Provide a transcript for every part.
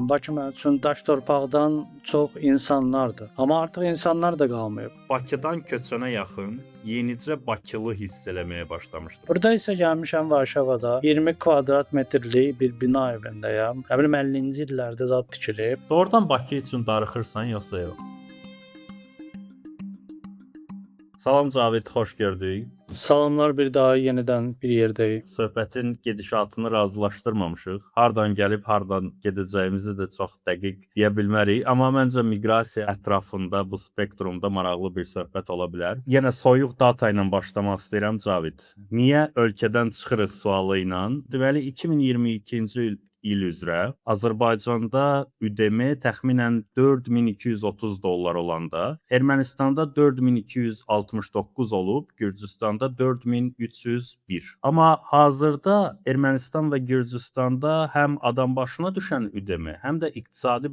Bakı mənim üçün daş torpaqdan çox insanlardır. Amma artıq insanlar da qalmayıb. Bakıdan köçənə yaxın yenicə Bakılı hiss eləməyə başlamışdım. Burada isə gəlmişəm Varşavada 20 kvadrat metrlik bir bina evindəyəm. Nə bilim 50-ci illərdə zad tikilib. Doğrudan Bakı üçün darıxırsan yoxsa yox? Salam Cavid, xoş gördük. Salamlar, bir daha yenidən bir yerdəyik. Söhbətin gedişatını razılaşdırmamışıq. Hardan gəlib, hardan gedəcəyimizi də çox dəqiq deyə bilmərik, amma məncə miqrasiya ətrafında bu spektrumda maraqlı bir söhbət ola bilər. Yenə soyuq data ilə başlamaq istəyirəm Cavid. Niyə ölkədən çıxırıq sualı ilə? Deməli 2022-ci il üzrə Azərbaycanda ÜDM təxminən 4230 dollar olanda, Ermənistanda 4269 olub, Gürcüstanda 4301. Amma hazırda Ermənistan və Gürcüstanda həm adam başına düşən ÜDM, həm də iqtisadi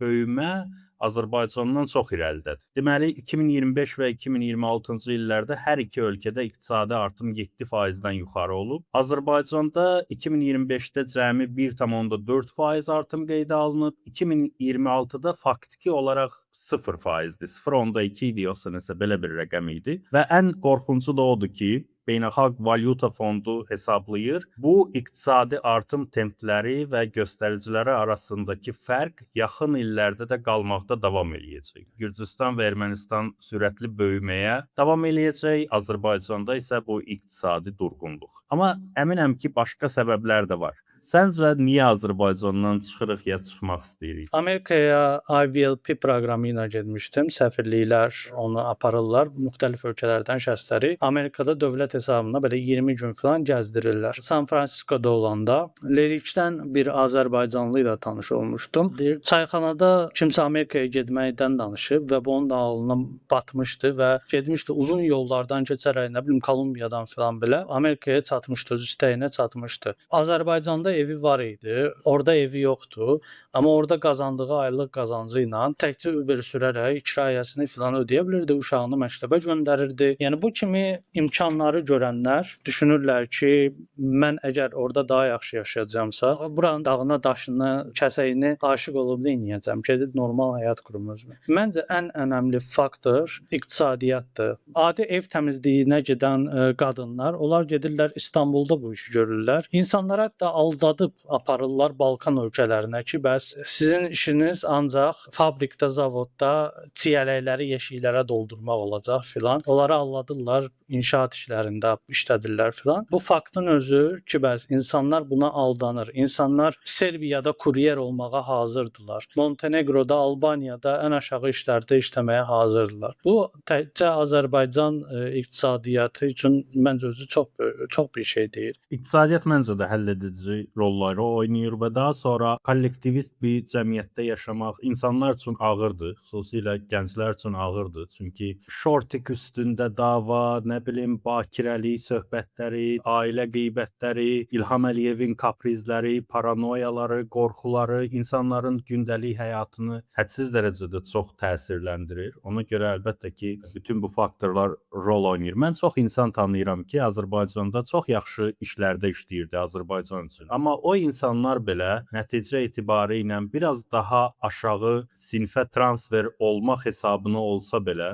böyümə Azərbaycandan çox irəlidədir. Deməli 2025 və 2026-cı illərdə hər iki ölkədə iqtisadi artım 7%-dən yuxarı olub. Azərbaycanda 2025-də cəmi 1,4% artım qeydə alınıb. 2026-da faktiki olaraq 0%dir. 0,2 idi, yoxsa nəsə belə bir rəqəm idi. Və ən qorxuncu da odur ki, Beynəlxalq Valyuta Fondu hesablayır. Bu iqtisadi artım templəri və göstəriciləri arasındakı fərq yaxın illərdə də qalmaqda davam eləyəcək. Gürcüstan və Ermənistan sürətli böyüməyə davam eləyəcək, Azərbaycanda isə bu iqtisadi durğunluq. Amma əminəm ki, başqa səbəblər də var. Səncə niyə Azərbaycandan çıxırıq ya çıxmaq istəyirik? Amerikaya IVLP proqramı ilə getmişdim. Səfirliklər onu aparırlar. Müxtəlif ölkələrdən şəxsləri Amerikada dövlət hesabına belə 20 gün falan gəzdirirlər. San Fransiskoda olanda Lerikdən bir Azərbaycanlı ilə tanış olmuşdum. Deyir, çayxanada kimsə Amerikaya getməkdən danışıb və bu onun ağlına batmışdı və getmişdi uzun yollardan keçərək, nə bilim Kolumbiyadan falan belə Amerikaya çatmışdı, öz istəyinə çatmışdı. Azərbaycanda evi var idi. Orada evi yoxdu. Amma orada qazandığı aylıq qazancı ilə təkcə Uber sürərək kirayəsini filan ödəyə bilirdi, uşağını məktəbə göndərirdi. Yəni bu kimi imkanları görənlər düşünürlər ki, mən əgər orada daha yaxşı yaşayacağamsa, buranın dağına, daşını, kəsəyini aşiq olub neyniyəcəm? Gedib normal həyat qurum özümə. Məncə ən önəmli faktor iqtisadiyyatdır. Adi ev təmizliyinə gedən qadınlar, onlar gedirlər İstanbulda bu işi görürlər. İnsanlara da aldadıb aparırlar Balkan ölkələrinə ki, bəs sizin işiniz ancaq fabrikdə, zavodda çiyələkləri yeşiklərə doldurmaq olacaq filan. Onları aldadırlar, inşaat işlərində işlədirlər filan. Bu faktın özü ki, bəs insanlar buna aldanır. İnsanlar Serbiyada kuryer olmağa hazırdırlar. Montenegroda, Albaniyada ən aşağı işlərdə işləməyə hazırdırlar. Bu təkcə Azərbaycan iqtisadiyyatı üçün məncə özü çox bir şey deyir. İqtisadiyyat məncə də həlledici rolları oynayır və daha sonra kollektivist bir cəmiyyətdə yaşamaq insanlar üçün ağırdır, xüsusilə gənclər üçün ağırdır. Çünki şortik üstündə dava, nə bilim, bakirəlik söhbətləri, ailə qeybətləri, İlham Əliyevin kaprizləri, paranoyaları, qorxuları insanların gündəlik həyatını hədsiz dərəcədə çox təsirləndirir. Ona görə əlbəttə ki, bütün bu faktorlar rol oynayır. Mən çox insan tanıyıram ki, Azərbaycanda çox yaxşı işlərdə işləyirdi Azərbaycan üçün. Amma o insanlar belə nəticə etibarı ilə biraz daha aşağı sinfə transfer olmaq hesabına olsa belə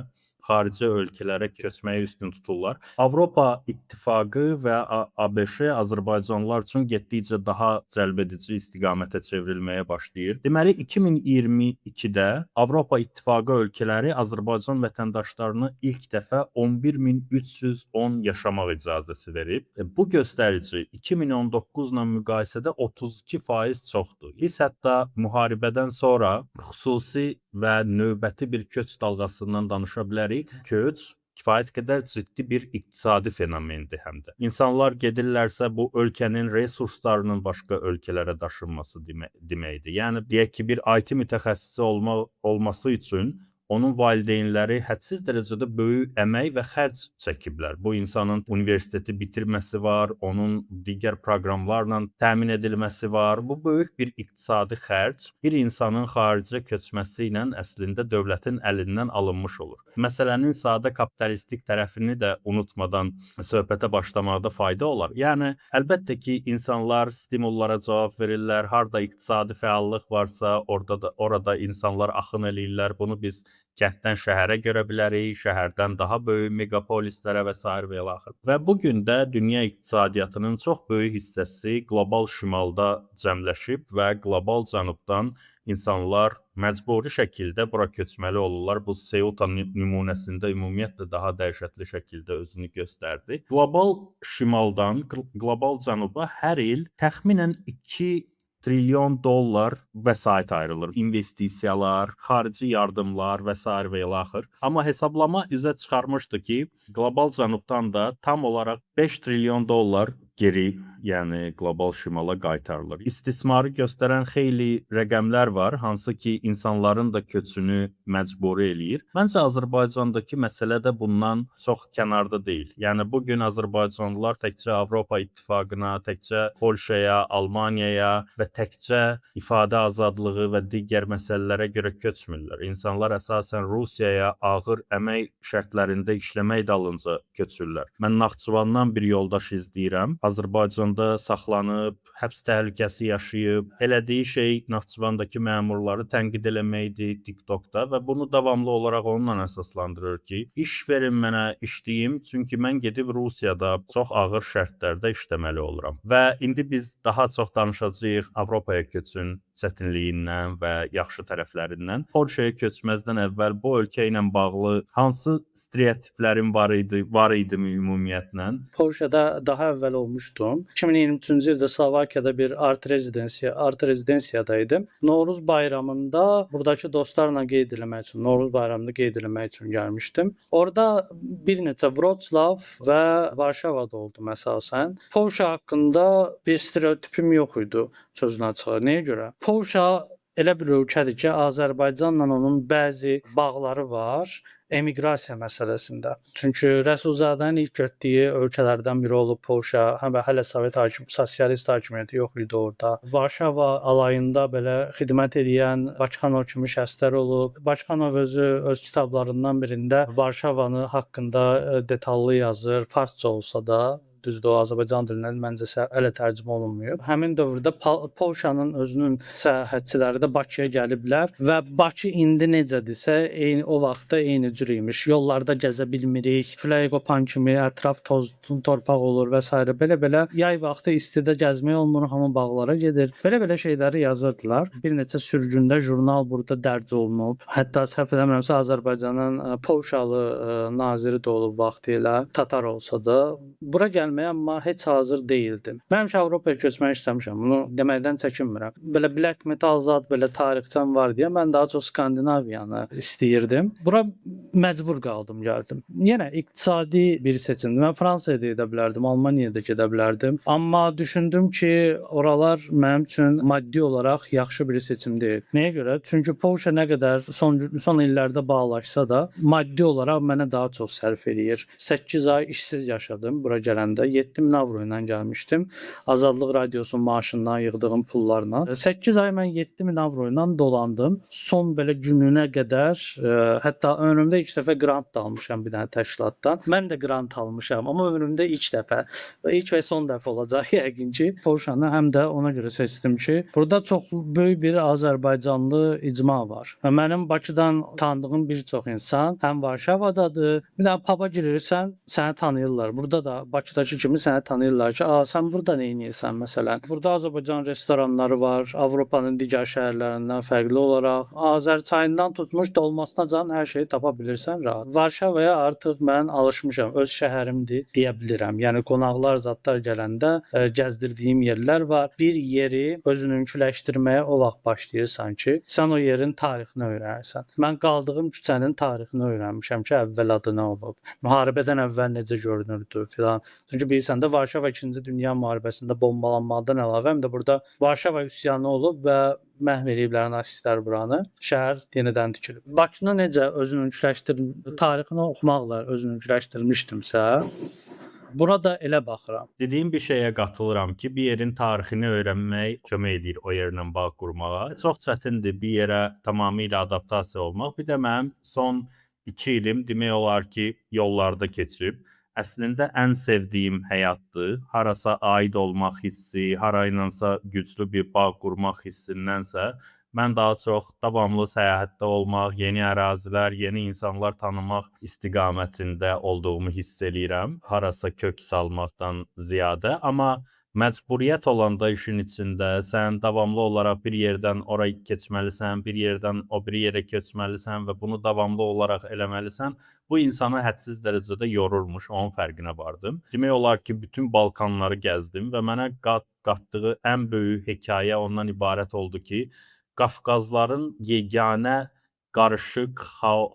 xarici ölkələrə köçməyi üstün tuturlar. Avropa İttifaqı və ABŞ Azərbaycanlılar üçün getdikcə daha cəlbedici istiqamətə çevrilməyə başlayır. Deməli 2022-də Avropa İttifaqı ölkələri Azərbaycan vətəndaşlarına ilk dəfə 11310 yaşamaq icazəsi verib. Bu göstərici 2019-la müqayisədə 32% çoxdur. Biz hətta müharibədən sonra xüsusi və növbəti bir köç dalğasından danışa bilərik. Köç kifayət qədər ciddi bir iqtisadi fenomendir həm də. İnsanlar gedirlərsə bu ölkənin resurslarının başqa ölkələrə daşınması deməkdir. Yəni deyək ki, bir IT mütəxəssisi olması üçün onun valideynləri hədsiz dərəcədə böyük əmək və xərc çəkiblər. Bu insanın universiteti bitirməsi var, onun digər proqramlarla təmin edilməsi var. Bu böyük bir iqtisadi xərc bir insanın xaricə köçməsi ilə əslində dövlətin əlindən alınmış olur. Məsələnin sadə kapitalistik tərəfini də unutmadan söhbətə başlamaqda fayda olar. Yəni əlbəttə ki, insanlar stimullara cavab verirlər. Harda iqtisadi fəallıq varsa, orada insanlar axın eləyirlər. Bunu biz kənddən şəhərə görə bilərik, şəhərdən daha böyük megapolislərə və s. və ilaxır. Və bu gün də dünya iqtisadiyyatının çox böyük hissəsi qlobal şimalda cəmləşib və qlobal cənubdan insanlar məcburi şəkildə bura köçməli olurlar. Bu Ceuta nümunəsində ümumiyyətlə daha dəhşətli şəkildə özünü göstərdi. Qlobal şimaldan qlobal cənuba hər il təxminən 2 trilyon dollar vəsait ayrılır. İnvestisiyalar, xarici yardımlar və s. və ilaxır. Amma hesablama üzə çıxarmışdı ki, qlobal cənubdan da tam olaraq 5 trilyon dollar geri, yəni qlobal şimala qaytarılır. İstismarı göstərən xeyli rəqəmlər var, hansı ki, insanların da köçünü məcburi eləyir. Məncə Azərbaycandakı məsələ də bundan çox kənarda deyil. Yəni bu gün Azərbaycanlılar təkcə Avropa İttifaqına, təkcə Polşaya, Almaniyaya və təkcə ifadə azadlığı və digər məsələlərə görə köçmürlər. İnsanlar əsasən Rusiyaya ağır əmək şərtlərində işləmək dalınca köçürlər. Mən Naxçıvandan bir yoldaş izləyirəm. Azərbaycanda saxlanıb, həbs təhlükəsi yaşayıb, elədiyi şey Naxçıvandakı məmurları tənqid eləməkdir TikTokda və bunu davamlı olaraq onunla əsaslandırır ki, iş verin mənə, işləyim, çünki mən gedib Rusiyada çox ağır şərtlərdə işləməli oluram. Və indi biz daha çox danışacağıq Avropaya köçün çətinliyindən və yaxşı tərəflərindən. Polşaya köçməzdən əvvəl bu ölkə ilə bağlı hansı stereotiplərin var idimi ümumiyyətlə? Polşada daha əvvəl olmuşdum. 2023-cü ildə Slovakiyada bir art rezidensiyadaydım. Novruz bayramında buradakı dostlarla qeyd eləmək üçün, Novruz bayramını qeyd eləmək üçün gəlmişdim. Orada bir neçə Wroclaw və Varşavada oldum əsasən. Polşa haqqında bir stereotipim yox idi sözünə çıxar. Nəyə görə? Polşa elə bir ölkədir ki, Azərbaycanla onun bəzi bağları var. Emiqrasiya məsələsində. Çünki Rəsulzadənin ilk getdiyi ölkələrdən biri olub Polşa, hələ Sovet sosialist hakimiyyəti yox idi orada. Varşava alayında belə xidmət edən Bakıxanov kimi şəxslər olub. Bakıxanov özü öz kitablarından birində Varşavanı haqqında detallı yazır, farsça olsa da. Düzdür, o Azərbaycan dilindən məncə hələ tərcümə olunmayıb. Həmin dövrdə Polşanın özünün səyahətçiləri də Bakıya gəliblər və Bakı indi necədirsə, eyni o vaxtda eyni cür imiş. Yollarda gəzə bilmirik, külək qopan kimi ətraf toz, torpaq olur və s. Belə-belə yay vaxtı istidə gəzmək olmur, hamı bağlara gedir. Belə-belə şeyləri yazırdılar. Bir neçə sürgündə jurnal burada dərc olunub. Hətta səhv eləmirəmsə Azərbaycanın Polşalı naziri də olub vaxtilə, Tatar olsa da. Bura gəlməyə amma heç hazır deyildim. Mən həmişə Avropaya köçmək istəmişəm. Bunu deməkdən çəkinmirəm. Belə black metal zad, belə tarixçəm var deyə mən daha çox Skandinaviyanı istəyirdim. Bura məcbur qaldım, gəldim. Yenə iqtisadi bir seçimdir. Mən Fransaya da gedə bilərdim, Almaniyaya da gedə bilərdim. Amma düşündüm ki, oralar mənim üçün maddi olaraq yaxşı bir seçim deyil. Nəyə görə? Çünki Polşa nə qədər son illərdə bağlaşsa da, maddi olaraq mənə daha çox sərf eləyir. 8 ay işsiz yaşadım bura gələndə. 7000 avro ilə gəlmişdim. Azadlıq Radiosunun maaşından yığdığım pullarla. 8 ay mən 7000 avro ilə dolandım. Son belə gününə qədər, hətta ömrümdə ilk dəfə grant da almışam bir dənə təşkilatdan. Mən də grant almışam, amma ömrümdə ilk dəfə və ilk və son dəfə olacaq yəqin ki. Polşanı həm də ona görə seçdim ki, burada çox böyük bir Azərbaycanlı icma var. Və mənim Bakıdan tanıdığım bir çox insan həm Varşavadadır. Bir dənə paba girirsən, səni tanıyırlar. Burada da Bakıdakı kimi səni tanıyırlar ki, sən burada nə edirsən məsələn. Burada Azərbaycan restoranları var, Avropanın digər şəhərlərindən fərqli olaraq. Azər çayından tutmuş dolmasınacan hər şeyi tapa bilirsən rahat. Varşavaya artıq mən alışmışam, öz şəhərimdir deyə bilirəm. Yəni qonaqlar, zadlar gələndə gəzdirdiyim yerlər var. Bir yeri özününküləşdirməyə o vaxt başlayırsan ki, sən o yerin tarixini öyrənirsən. Mən qaldığım küçənin tarixini öyrənmişəm ki, əvvəl adı nə olub, müharibədən əvvəl necə görünürdü filan. Çünki bilirsən də Varşava 2-ci Dünya müharibəsində bombalanmadan əlavə həm də burada Varşava üsyanı olub və məhv eləyiblər nasistlər buranı. Şəhər yenidən tikilib. Bakını necə tarixini oxumaqla özününküləşdirmişdimsə, buna da elə baxıram. Dediyim bir şeyə qatılıram ki, bir yerin tarixini öyrənmək kömək edir o yerlə bağ qurmağa. Çox çətindir bir yerə tamamilə adaptasiya olmaq. Bir də mənim son 2 ilim demək olar ki, yollarda keçib. Əslində ən sevdiyim həyatdır. Harasa aid olmaq hissi, haraylansa güclü bir bağ qurmaq hissindənsə, mən daha çox davamlı səyahətdə olmaq, yeni ərazilər, yeni insanlar tanımaq istiqamətində olduğumu hiss eləyirəm. Harasa kök salmaqdan ziyadə, amma məcburiyyət olanda işin içində sən davamlı olaraq bir yerdən ora keçməlisən, bir yerdən o biri yerə köçməlisən və bunu davamlı olaraq eləməlisən. Bu insanı hədsiz dərəcədə yorurmuş, onun fərqinə vardım. Demək olar ki, bütün Balkanları gəzdim və mənə qatdığı ən böyük hekayə ondan ibarət oldu ki, Qafqazların yeganə qarışıq,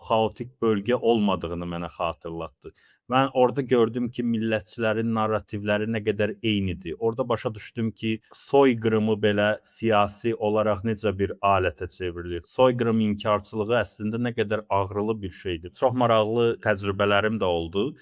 xaotik bölgə olmadığını mənə xatırlatdı. Mən orada gördüm ki, millətçilərin narrativləri nə qədər eynidir. Orada başa düşdüm ki, soyqırımı belə siyasi olaraq necə bir alətə çevrilir. Soyqırım inkarçılığı əslində nə qədər ağrılı bir şeydir. Çox maraqlı təcrübələrim də oldu.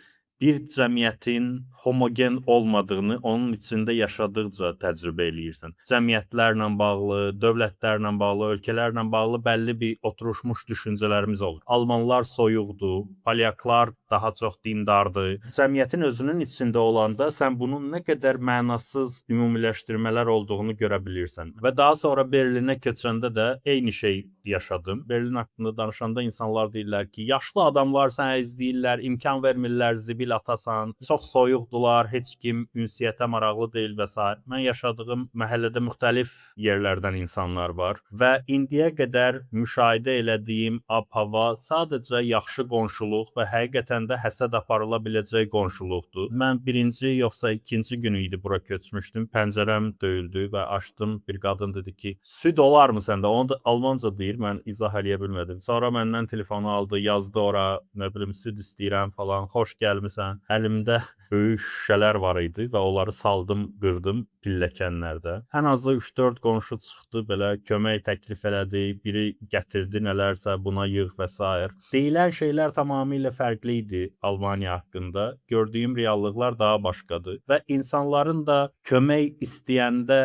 Bir cəmiyyətin homogen olmadığını onun içində yaşadıqca təcrübə eləyirsən. Cəmiyyətlərlə bağlı, dövlətlərlə bağlı, ölkələrlə bağlı bəlli bir oturmuş düşüncələrimiz olur. Almanlar soyuqdur, polyaklar daha çox dindardır. Cəmiyyətin özünün içində olanda sən bunun nə qədər mənasız ümumiləşdirmələr olduğunu görə bilirsən. Və daha sonra Berlinə köçəndə də eyni şey yaşadım. Berlin haqqında danışanda insanlar deyirlər ki, yaşlı adamlar sənə izləyirlər, imkan vermirlər, zibil atasan, çox soyuqdular, heç kim ünsiyyətə maraqlı deyil və s. Mən yaşadığım məhəllədə müxtəlif yerlərdən insanlar var və indiyə qədər müşahidə elədiyim ab-hava sadəcə yaxşı qonşuluq və həqiqətən də həsəd aparıla biləcək qonşuluqdur. Mən birinci yoxsa ikinci günü idi bura köçmüşdüm, pəncərəm döyüldü və açdım, bir qadın dedi ki, süd olarmı səndə? Onu da almanca deyir, mən izah eləyə bilmədim. Sonra məndən telefonu aldı, yazdı ora, nə bilim, süd istəyirəm falan, xoş gəlmisən. Əlimdə böyük şüşələr var idi və onları saldım, qırdım pilləkənlərdə. Ən azı 3-4 qonşu çıxdı, belə kömək təklif elədi, biri gətirdi nələrsə, buna yığ və s. Deyilən şeylər tamamilə fərqli idi Almaniya haqqında. Gördüyüm reallıqlar daha başqadır və insanların da kömək istəyəndə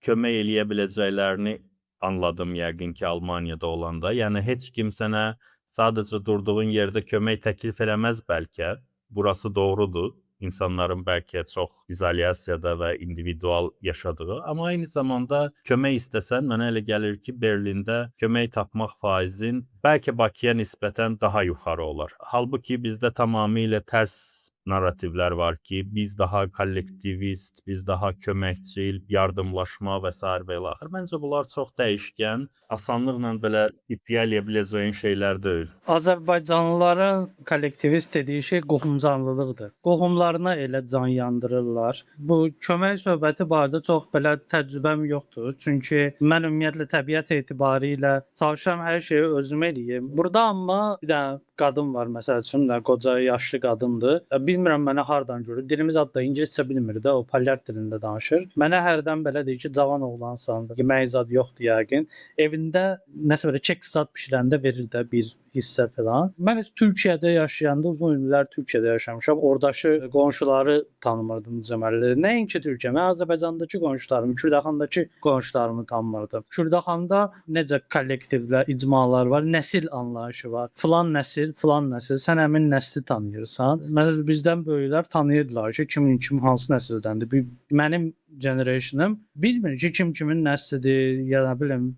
kömək eləyə biləcəklərini anladım yəqin ki, Almaniyada olanda. Yəni heç kim sənə sadəcə durduğun yerdə kömək təklif eləməz bəlkə. Burası doğrudur. İnsanların bəlkə çox izolyasiyada və individual yaşadığı, amma eyni zamanda kömək istəsən, mənə elə gəlir ki, Berlində kömək tapmaq faizin bəlkə Bakıya nisbətən daha yuxarı olar. Halbuki bizdə tamamilə tərs narrativlər var ki, biz daha kollektivist, biz daha köməkçil, yardımlaşma və s. və ilə axır. Məncə bunlar çox dəyişkən, asanlıqla belə ipyə eləyə biləcəyin şeylər deyil. Azərbaycanlıların kollektivist dediyi şey qohumcanlılıqdır. Qohumlarına elə can yandırırlar. Bu kömək söhbəti barədə çox belə təcrübəm yoxdur. Çünki mən ümumiyyətlə təbiət etibarilə çalışıram hər şeyi özüm eləyim. Burada amma bir dənə qadın var məsəl üçün, qoca yaşlı qadındır. Bilmirəm mənə hardan görür. Dilimiz adda ingiliscə bilmir də, o polyak dilində danışır. Mənə hərdən belə deyir ki, cavan oğlansan, yemək zad yoxdur yəqin. Evində nəsə belə kek zad bişirəndə verir də bir hissə falan. Mən heç Türkiyədə yaşayanda uzun illər Türkiyədə yaşamışam. Oradakı qonşuları tanımırdım deməli. Nəinki Türkiyə, mən Azərbaycandakı qonşularımı, Kürdəxandakı qonşularımı tanımırdım. Kürdəxanda necə kollektivlər, icmalar var, nəsil anlayışı var. Filan nəsil, sən həmin nəsli tanıyırsan. Məsələn, bizdən böyüklər tanıyırdılar ki, kimin hansı nəsildəndir. Mənim generationum bilmir ki, kimin nəslidir, ya nə bilim.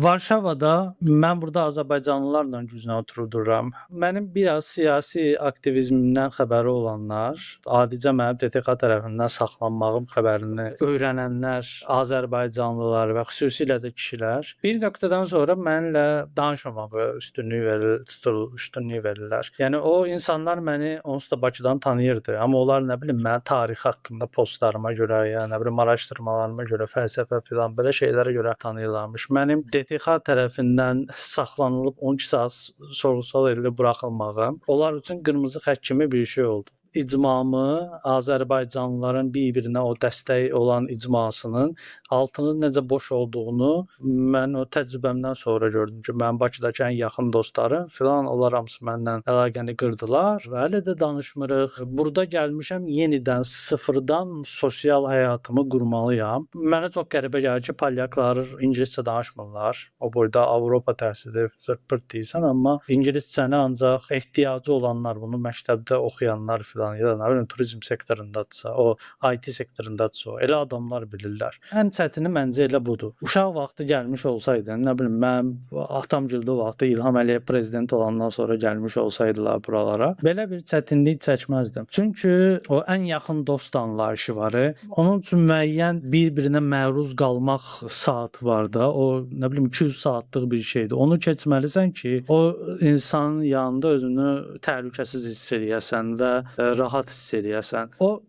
Varşavada mən burada Azərbaycanlılarla gücünə otururam. Mənim biraz siyasi aktivizmimdən xəbəri olanlar, adicə mənim DTX tərəfindən saxlanmağım xəbərini öyrənənlər, Azərbaycanlılar və xüsusilə də kişilər bir nöqtədən sonra mənimlə danışmamağa üstünlük verirlər. Yəni o insanlar məni onsuz da Bakıdan tanıyırdı, amma onlar nə bilim mənim tarix haqqında postlarıma görə, ya nə bilim araşdırmalarıma görə, fəlsəfə filan belə şeylərə görə tanıyırlarmış. Mənim DTX tərəfindən saxlanılıb 12 saat sorğu-sual edilib buraxılmağım onlar üçün qırmızı xətt kimi bir şey oldu. icmamı, Azərbaycanlıların bir-birinə o dəstək olan icmasının altının necə boş olduğunu mən o təcrübəmdən sonra gördüm ki, mənim Bakıdakı ən yaxın dostlarım filan, onlar hamısı məndən əlaqəni qırdılar və hələ də danışmırıq. Burada gəlmişəm yenidən sıfırdan sosial həyatımı qurmalıyam. Mənə çox qəribə gəlir ki, polyaklar ingiliscə danışmırlar. O boyda Avropa təhsili zırt-pırt deyirsən, amma ingiliscəni ancaq ehtiyacı olanlar, bunu məktəbdə oxuyanlar filan ya da nə bilim turizm sektorundadırsa, o IT sektorundadırsa, elə adamlar bilirlər. Ən çətini məncə elə budur. Uşaq vaxtı gəlmiş olsaydın, nə bilim mənim atam gildə vaxtı İlham Əliyev prezident olandan sonra gəlmiş olsaydılar buralara, belə bir çətinlik çəkməzdim. Çünki o ən yaxın dost anlayışı var. Onun üçün müəyyən bir-birinə məruz qalmaq saatı var da, o nə bilim 200 saatlıq bir şeydir. Onu keçməlisən ki, o insanın yanında özünü təhlükəsiz hiss edəsən və rahat hiss edəsən. O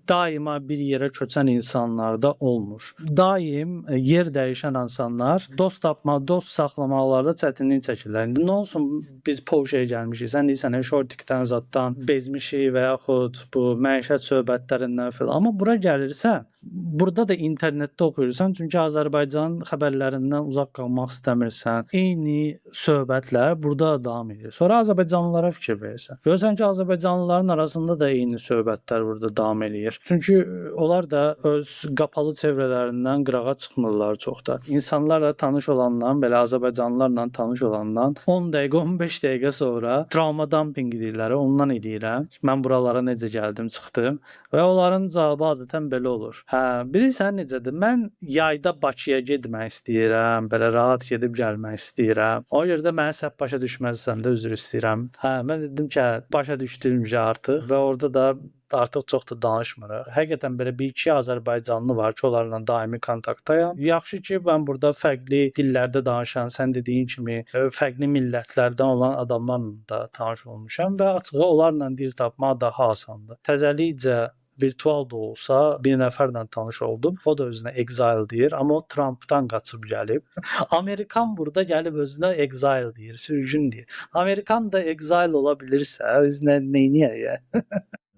daima bir yerə köçən insanlarda olmur. Daim yer dəyişən insanlar dost tapma, dost saxlamaqlarda çətinlik çəkirlər. İndi nə olsun biz Polşaya gəlmişik. Sən deyirsən şortikdən zaddan bezmişik və yaxud bu məişət söhbətlərindən filan. Amma bura gəlirsən, burada da internetdə oxuyursan, çünki Azərbaycan xəbərlərindən uzaq qalmaq istəmirsən. Eyni söhbətlər burada da davam edir. Sonra Azərbaycanlılara fikir verirsən. Görürsən ki, Azərbaycanlıların arasında da eyni söhbətlər burada davam edir. Çünki onlar da öz qapalı çevrələrindən qırağa çıxmırlar çox da. İnsanlarla tanış olandan, belə Azərbaycanlılarla tanış olandan 10 dəqiqə, 15 dəqiqə sonra travma dumping edirlər, ondan edirəm. Mən buralara necə gəldim, çıxdım və onların cavabı adətən belə olur. Hə, bilirsən necədir? Mən yayda Bakıya getmək istəyirəm, belə rahat gedib gəlmək istəyirəm. O yerdə məni səhv başa düşməzsən də üzr istəyirəm. Hə, mən dedim ki, başa düşdüm artıq və orada da artıq çox da danışmırıq. Həqiqətən belə bir-iki Azərbaycanlı var ki, onlarla daimi kontaktdayam. Yaxşı ki, mən burada fərqli dillərdə danışan, sən dediyin kimi, fərqli millətlərdən olan adamlarla da tanış olmuşam və açığı onlarla dil tapmaq daha asandır. Təzəlikcə virtual da olsa bir nəfərlə tanış oldum. O da özünə exile deyir, amma o Trumpdan qaçıb gəlib. Amerikan burada gəlib özünə exile deyir, sürgün deyir. Amerikan da exile ola bilirsə, biz neyniyək?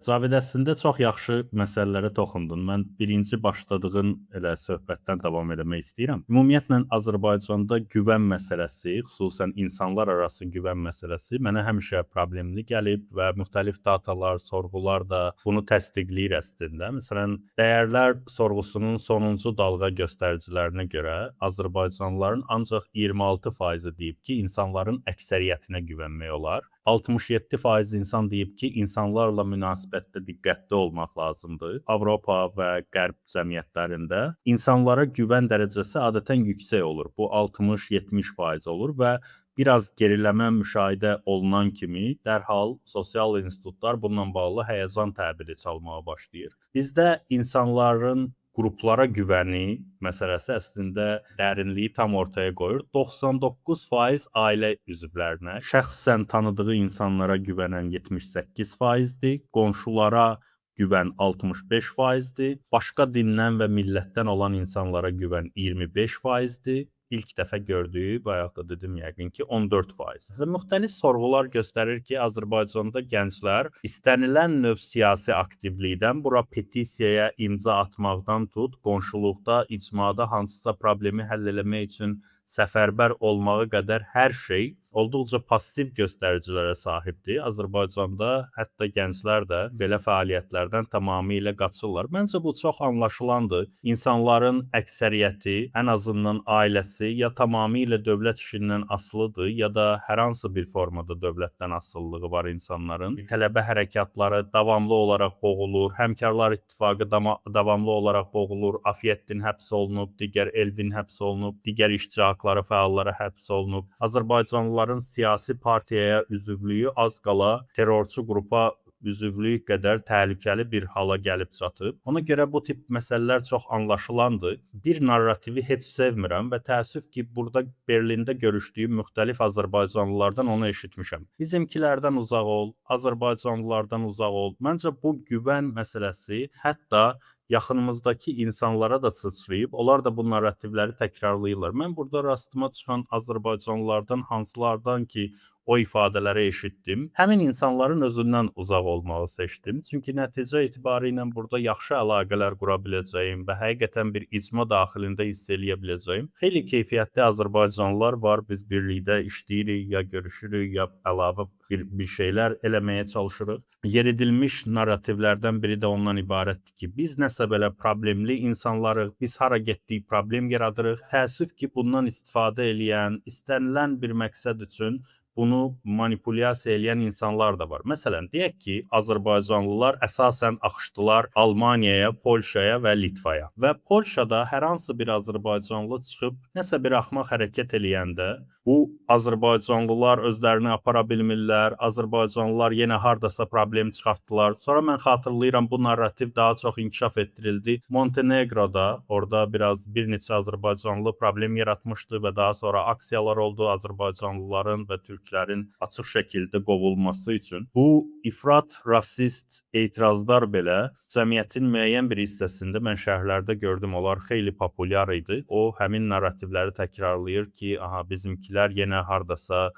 Cavid, əslində çox yaxşı məsələlərə toxundun. Mən birinci başladığın elə söhbətdən davam etmək istəyirəm. Ümumiyyətlə Azərbaycanda güvən məsələsi, xüsusən insanlar arası güvən məsələsi mənə həmişə problemli gəlib və müxtəlif datalar, sorğular da bunu təsdiqləyir əslində. Məsələn, dəyərlər sorğusunun sonuncu dalğa göstəricilərinə görə Azərbaycanlıların ancaq 26% deyib ki, insanların əksəriyyətinə güvənmək olar. 67% insan deyib ki, insanlarla münasibətdə diqqətli olmaq lazımdır. Avropa və Qərb cəmiyyətlərində insanlara güvən dərəcəsi adətən yüksək olur. Bu 60-70% olur və biraz geriləmə müşahidə olunan kimi dərhal sosial institutlar bununla bağlı həyəcan təbiri çalmağa başlayır. Bizdə insanların qruplara güvəni məsələsi əslində dərinliyi tam ortaya qoyur. 99% ailə üzvlərinə, şəxsən tanıdığı insanlara güvənən 78%-dir, qonşulara güvən 65%-dir, başqa dindən və millətdən olan insanlara güvən 25%-dir. İlk dəfə gördüyü, bayaq da dedim yəqin ki 14%. Və müxtəlif sorğular göstərir ki, Azərbaycanda gənclər istənilən növ siyasi aktivlikdən, bura petisiyaya imza atmaqdan tut, qonşuluqda, icmada hansısa problemi həll etmək üçün səfərbər olmağa qədər hər şey olduqca passiv göstəricilərə sahibdir. Azərbaycanda hətta gənclər də belə fəaliyyətlərdən tamamilə qaçırlar. Məncə bu çox anlaşılandır. İnsanların əksəriyyəti, ən azından ailəsi ya tamamilə dövlət işindən asılıdır, ya da hər hansı bir formada dövlətdən asılılığı var insanların. Tələbə hərəkatları davamlı olaraq boğulur, Həmkarlar İttifaqı davamlı olaraq boğulur, Afiyettin həbs olunub, digər Elvin həbs olunub, digər işçi haqları fəalları həbs olunub. Azərbaycanlıların siyasi partiyaya üzvlüyü az qala terrorçu qrupa üzvlük qədər təhlükəli bir hala gəlib çatıb. Ona görə bu tip məsələlər çox anlaşılandır. Bir narrativi heç sevmirəm və təəssüf ki, burada Berlində görüşdüyüm müxtəlif Azərbaycanlılardan onu eşitmişəm. Bizimkilərdən uzaq ol, Azərbaycanlılardan uzaq ol. Məncə bu güvən məsələsi hətta yaxınımızdakı insanlara da sıçrayıb, onlar da bu narrativləri təkrarlayırlar. Mən burada rastıma çıxan Azərbaycanlılardan hansılardan ki, o ifadələri eşitdim. Həmin insanların özündən uzaq olmağı seçdim. Çünki nəticə etibarilə burada yaxşı əlaqələr qura biləcəyim və həqiqətən bir icma daxilində hiss eləyə biləcəyim xeyli keyfiyyətli azərbaycanlılar var. Biz birlikdə işləyirik, ya görüşürük, ya əlavə bir şeylər eləməyə çalışırıq. Yeridilmiş narrativlərdən biri də ondan ibarətdir ki, biz nəsə belə problemli insanlarıq, biz hara getdik problem yaradırıq. Təəssüf ki, bundan istifadə eləyən, istənilən bir məqsəd üçün bunu manipulyasiya edən insanlar da var. Məsələn, deyək ki, Azərbaycanlılar əsasən axışdılar Almaniyaya, Polşaya və Litvaya. Və Polşada hər hansı bir Azərbaycanlı çıxıb nəsə bir axmaq hərəkət eləyəndə, bu Azərbaycanlılar özlərini apara bilmirlər, Azərbaycanlılar yenə hardasa problem çıxartdılar. Sonra mən xatırlayıram, bu narrativ daha çox inkişaf etdirildi. Montenegroda, orada bir neçə Azərbaycanlı problem yaratmışdı və daha sonra aksiyalar oldu Azərbaycanlıların və türklərin açıq şəkildə qovulması üçün. Bu ifrat rasist etirazlar belə cəmiyyətin müəyyən bir hissəsində mən şəhərlərdə gördüm, onlar xeyli populyar idi. O həmin narrativləri təkrarlayır ki, aha bizimkilər yenə hardasa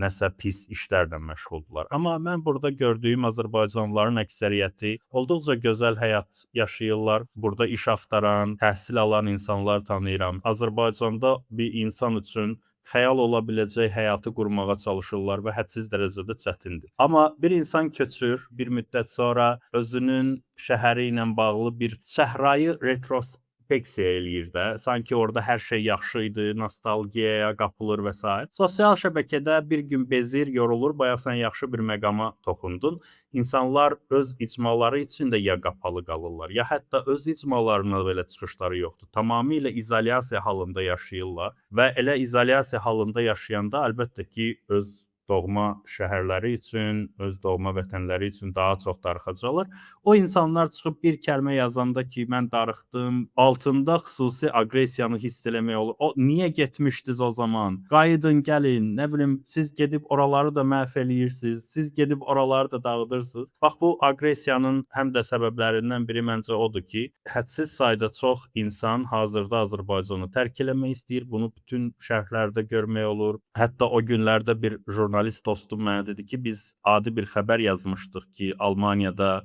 nəsə pis işlərlə məşğuldular. Amma mən burada gördüyüm Azərbaycanlıların əksəriyyəti olduqca gözəl həyat yaşayırlar. Burada iş axtaran, təhsil alan insanlar tanıyıram. Azərbaycanda bir insan üçün xəyal ola biləcək həyatı qurmağa çalışırlar və hədsiz dərəcədə çətindir. Amma bir insan köçür, bir müddət sonra özünün şəhəri ilə bağlı bir səhrayı retrospeksiya eləyir də. Sanki orada hər şey yaxşı idi, nostalgiyaya qapılır və s. Sosial şəbəkədə bir gün bezir, yorulur, bayaq sən yaxşı bir məqama toxundun. İnsanlar öz icmaları içində ya qapalı qalırlar, ya hətta öz icmalarına belə çıxışları yoxdur. Tamamilə izolyasiya halında yaşayırlar və elə izolyasiya halında yaşayanda əlbəttə ki, öz doğma şəhərləri üçün, öz doğma vətənləri üçün daha çox darıxacaqlar. O insanlar çıxıb bir kəlmə yazanda ki, mən darıxdım, altında xüsusi aqressiyanı hiss eləmək olur. O niyə getmişdiniz o zaman? Qayıdın, gəlin. Nə bilim, siz gedib oraları da məhv eləyirsiniz. Siz gedib oraları da dağıdırsınız. Bax bu aqressiyanın həm də səbəblərindən biri məncə odur ki, hədsiz sayda çox insan hazırda Azərbaycanı tərk eləmək istəyir. Bunu bütün şərhlərdə görmək olur. Hətta o günlərdə bir jurnalist dostum mənə dedi ki, biz adi bir xəbər yazmışdıq ki, Almaniyada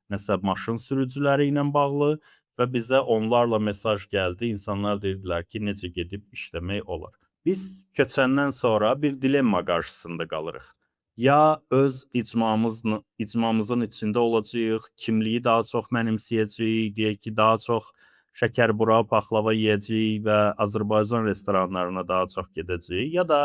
nəsə maşın sürücüləri ilə bağlı və bizə onlarla mesaj gəldi. İnsanlar deyirdilər ki, necə gedib işləmək olar. Biz köçəndən sonra bir dilemma qarşısında qalırıq. Ya öz icmamızın içində olacağıq, kimliyi daha çox mənimsəyəcəyik, deyək ki, daha çox şəkərbura, paxlava yeyəcəyik və Azərbaycan restoranlarına daha çox gedəcəyik, ya da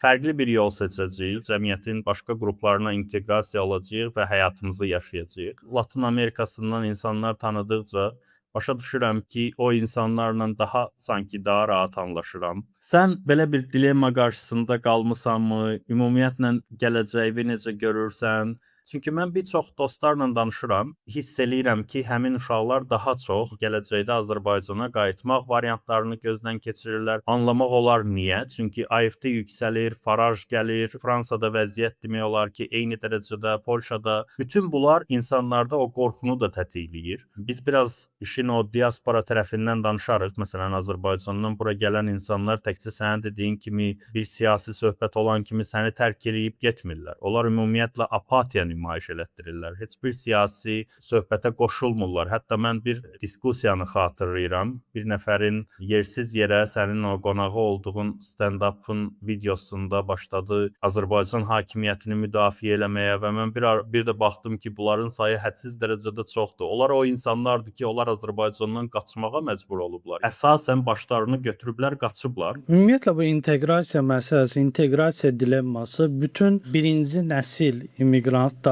fərqli bir yol seçəcəyik, cəmiyyətin başqa qruplarına inteqrasiya olacağıq və həyatımızı yaşayacağıq. Latin Amerikasından insanlar tanıdıqca başa düşürəm ki, o insanlarla sanki daha rahat anlaşıram. Sən belə bir dilemma qarşısında qalmısanmı? Ümumiyyətlə gələcəyi necə görürsən? Çünki mən bir çox dostlarla danışıram, hiss eləyirəm ki, həmin uşaqlar daha çox gələcəkdə Azərbaycana qayıtmaq variantlarını gözdən keçirirlər. Anlamaq olar niyə? Çünki AFD yüksəlir, Faraj gəlir, Fransada vəziyyət demək olar ki, eyni dərəcədə, Polşada. Bütün bunlar insanlarda o qorxunu da tətikləyir. Biz biraz işin o diaspora tərəfindən danışarıq. Məsələn, Azərbaycandan bura gələn insanlar təkcə sənin dediyin kimi bir siyasi söhbət olan kimi səni tərk edib getmirlər. Onlar ümumiyyətlə apatiya nümayiş elətdirirlər. Heç bir siyasi söhbətə qoşulmurlar. Hətta mən bir diskussiyanı xatırlayıram. Bir nəfərin yersiz yerə sənin o qonağı olduğun stand-up'ın videosunda başladı Azərbaycan hakimiyyətini müdafiə eləməyə və mən bir də baxdım ki, bunların sayı hədsiz dərəcədə çoxdur. Onlar o insanlardır ki, onlar Azərbaycandan qaçmağa məcbur olublar. Əsasən başlarını götürüblər, qaçıblar. Ümumiyyətlə bu inteqrasiya məsələsi, inteqrasiya dilemması bütün birinci nəsil immiqrantların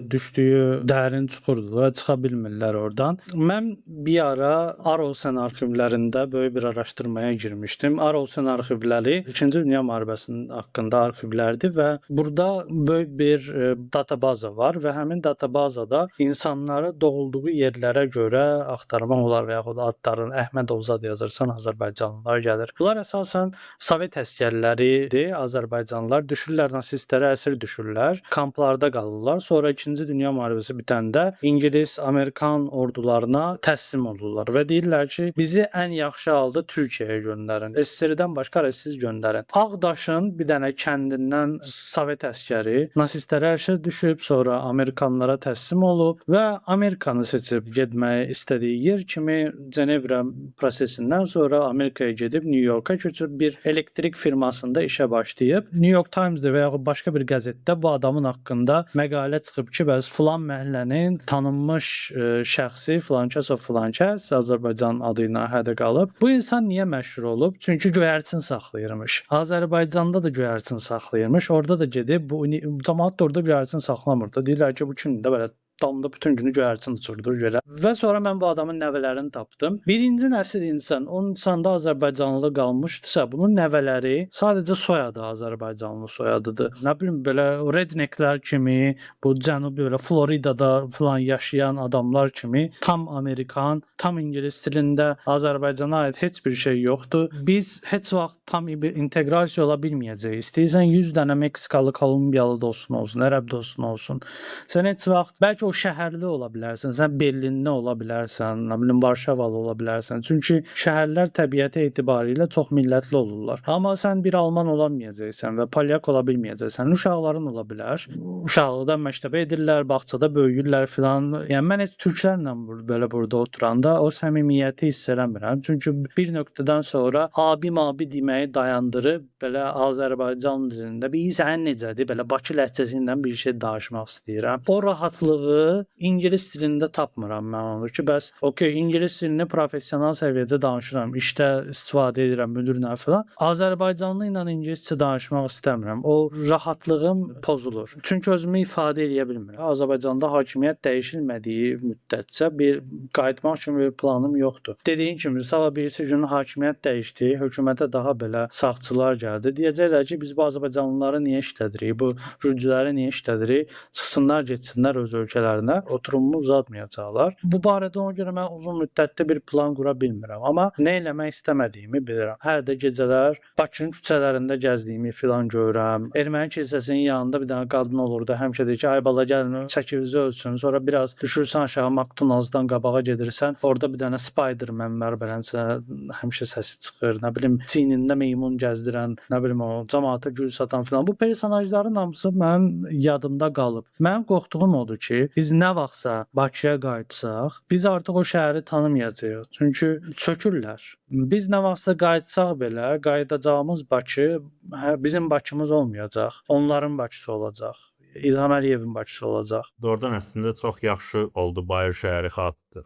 düşdüyü dərin çuxurdur və çıxa bilmirlər oradan. Mən bir ara Arolsen arxivlərində böyük bir araşdırmaya girmişdim. Arolsen arxivləri 2-ci Dünya müharibəsinin haqqında arxivlərdir və burada böyük bir databaza var və həmin databazada insanları doğulduğu yerlərə görə axtarmaq olar və yaxud adlarını Əhmədovzad yazırsan Azərbaycanlılar gəlir. Bunlar əsasən Sovet əsgərləridir, Azərbaycanlılar düşürlər, nasistlərə əsir düşürlər, kamplarda qalırlar alırlar. Sonra 2-ci Dünya müharibəsi bitəndə İngilis, Amerikan ordularına təslim olurlar və deyirlər ki, bizi ən yaxşı halda Türkiyəyə göndərin. SSR-dən başqa siz göndərin. Ağdaşın bir dənə kəndindən Sovet əskəri nasistlərə ərşə düşüb, sonra Amerikanlara təslim olub və Amerikanı seçib getməyi istədiyi yer kimi Cenevra prosesindən sonra Amerikaya gedib New Yorka köçüb bir elektrik firmasında işə başlayıb. New York Times-da və ya başqa bir qəzetdə bu adamın haqqında məqalə çıxıb ki, bəs filan məhəllənin tanınmış şəxsi filankəs Azərbaycan adı ilə hədə qalıb. Bu insan niyə məşhur olub? Çünki göyərçin saxlayırmış. Azərbaycanda da göyərçin saxlayırmış. Orada da gedib bu cəmaət də orada göyərçin saxlamırdı. Deyirlər ki, bu kimdir belə damda bütün günü göyərçin uçurdur görə. Və sonra mən bu adamın nəvələrini tapdım. Birinci nəsil insan, onun insanda Azərbaycanlı qalmışdısa, bunun nəvələri sadəcə soyadı Azərbaycanlı soyadıdır. Nə bilim belə rednecklər kimi, bu cənubi belə Floridada falan yaşayan adamlar kimi tam Amerikan, tam ingilis dilində Azərbaycana aid heç bir şey yoxdur. Biz heç vaxt tam bir inteqrasiya ola bilməyəcəyik. İstəyirsən 100 dənə Meksikalı, Kolumbiyalı dostun olsun, ərəb dostun olsun. Sən heç vaxt bəlkə o şəhərli ola bilərsən, sən Berlinli ola bilərsən, nə bilim Varşavalı ola bilərsən. Çünki şəhərlər təbiəti etibarilə çox millətli olurlar. Amma sən bir alman ola bilməyəcəksən və polyak ola bilməyəcəksən. Uşaqların ola bilər. Uşaqlıqdan məktəbə edirlər, bağçada böyüyürlər filan. Yəni mən heç türklərlə belə burada oturanda o səmimiyyəti hiss eləmirəm. Çünki bir nöqtədən sonra abi deməyi dayandırıb belə Azərbaycan dilində bir sən necədir? Belə Bakı ləhcəsindən bir şey danışmaq istəyirəm. O rahatlığı ingilis dilində tapmıram mən onu ki, bəs okey, ingilis dilini professional səviyyədə danışıram, işdə istifadə edirəm, müdirlə filan. Azərbaycanlı ilə ingiliscə danışmaq istəmirəm. O rahatlığım pozulur. Çünki özümü ifadə edə bilmirəm. Azərbaycanda hakimiyyət dəyişilmədiyi müddətcə bir qayıtmaq kimi bir planım yoxdur. Dediyim kimi, sabah birisi gün hakimiyyət dəyişdi, hökumətə daha belə sağçılar gəldi. Deyəcəklər ki, biz bu Azərbaycanlıları niyə işlədirik, bu gürcüləri niyə işlədirik? Çıxsınlar, getsinlər öz ölkələrinə, oturumumu uzatmayacaqlar. Bu barədə ona görə mən uzun müddətli bir plan qura bilmirəm. Amma nə eləmək istəmədiyimi bilirəm. Hər də gecələr Bakının küçələrində gəzdiyimi filan görürəm. Erməni kilsəsinin yanında bir dənə qadın olurdu. Həmişə deyir ki, ay bala gəlin, çəkinizi ölçün. Sonra biraz düşürsən aşağı McDonald's-dan qabağa gedirsən. Orada bir dənə Spider-Man-lər belənsə həmişə səsi çıxır. Nə bilim, çiynində meymun gəzdirən, nə bilim o cəmaata gül satan filan. Bu personajların hamısı mənim yadımda qalıb. Mənim qorxduğum odur ki, biz nə vaxtsa Bakıya qayıtsaq, biz artıq o şəhəri tanımayacağıq. Çünki çökürlər. Biz nə vaxtsa qayıtsaq belə, qayıdacağımız Bakı bizim Bakımız olmayacaq. Onların Bakısı olacaq. İlham Əliyevin Bakısı olacaq. Doğrudan əslində çox yaxşı oldu Bayır şəhəri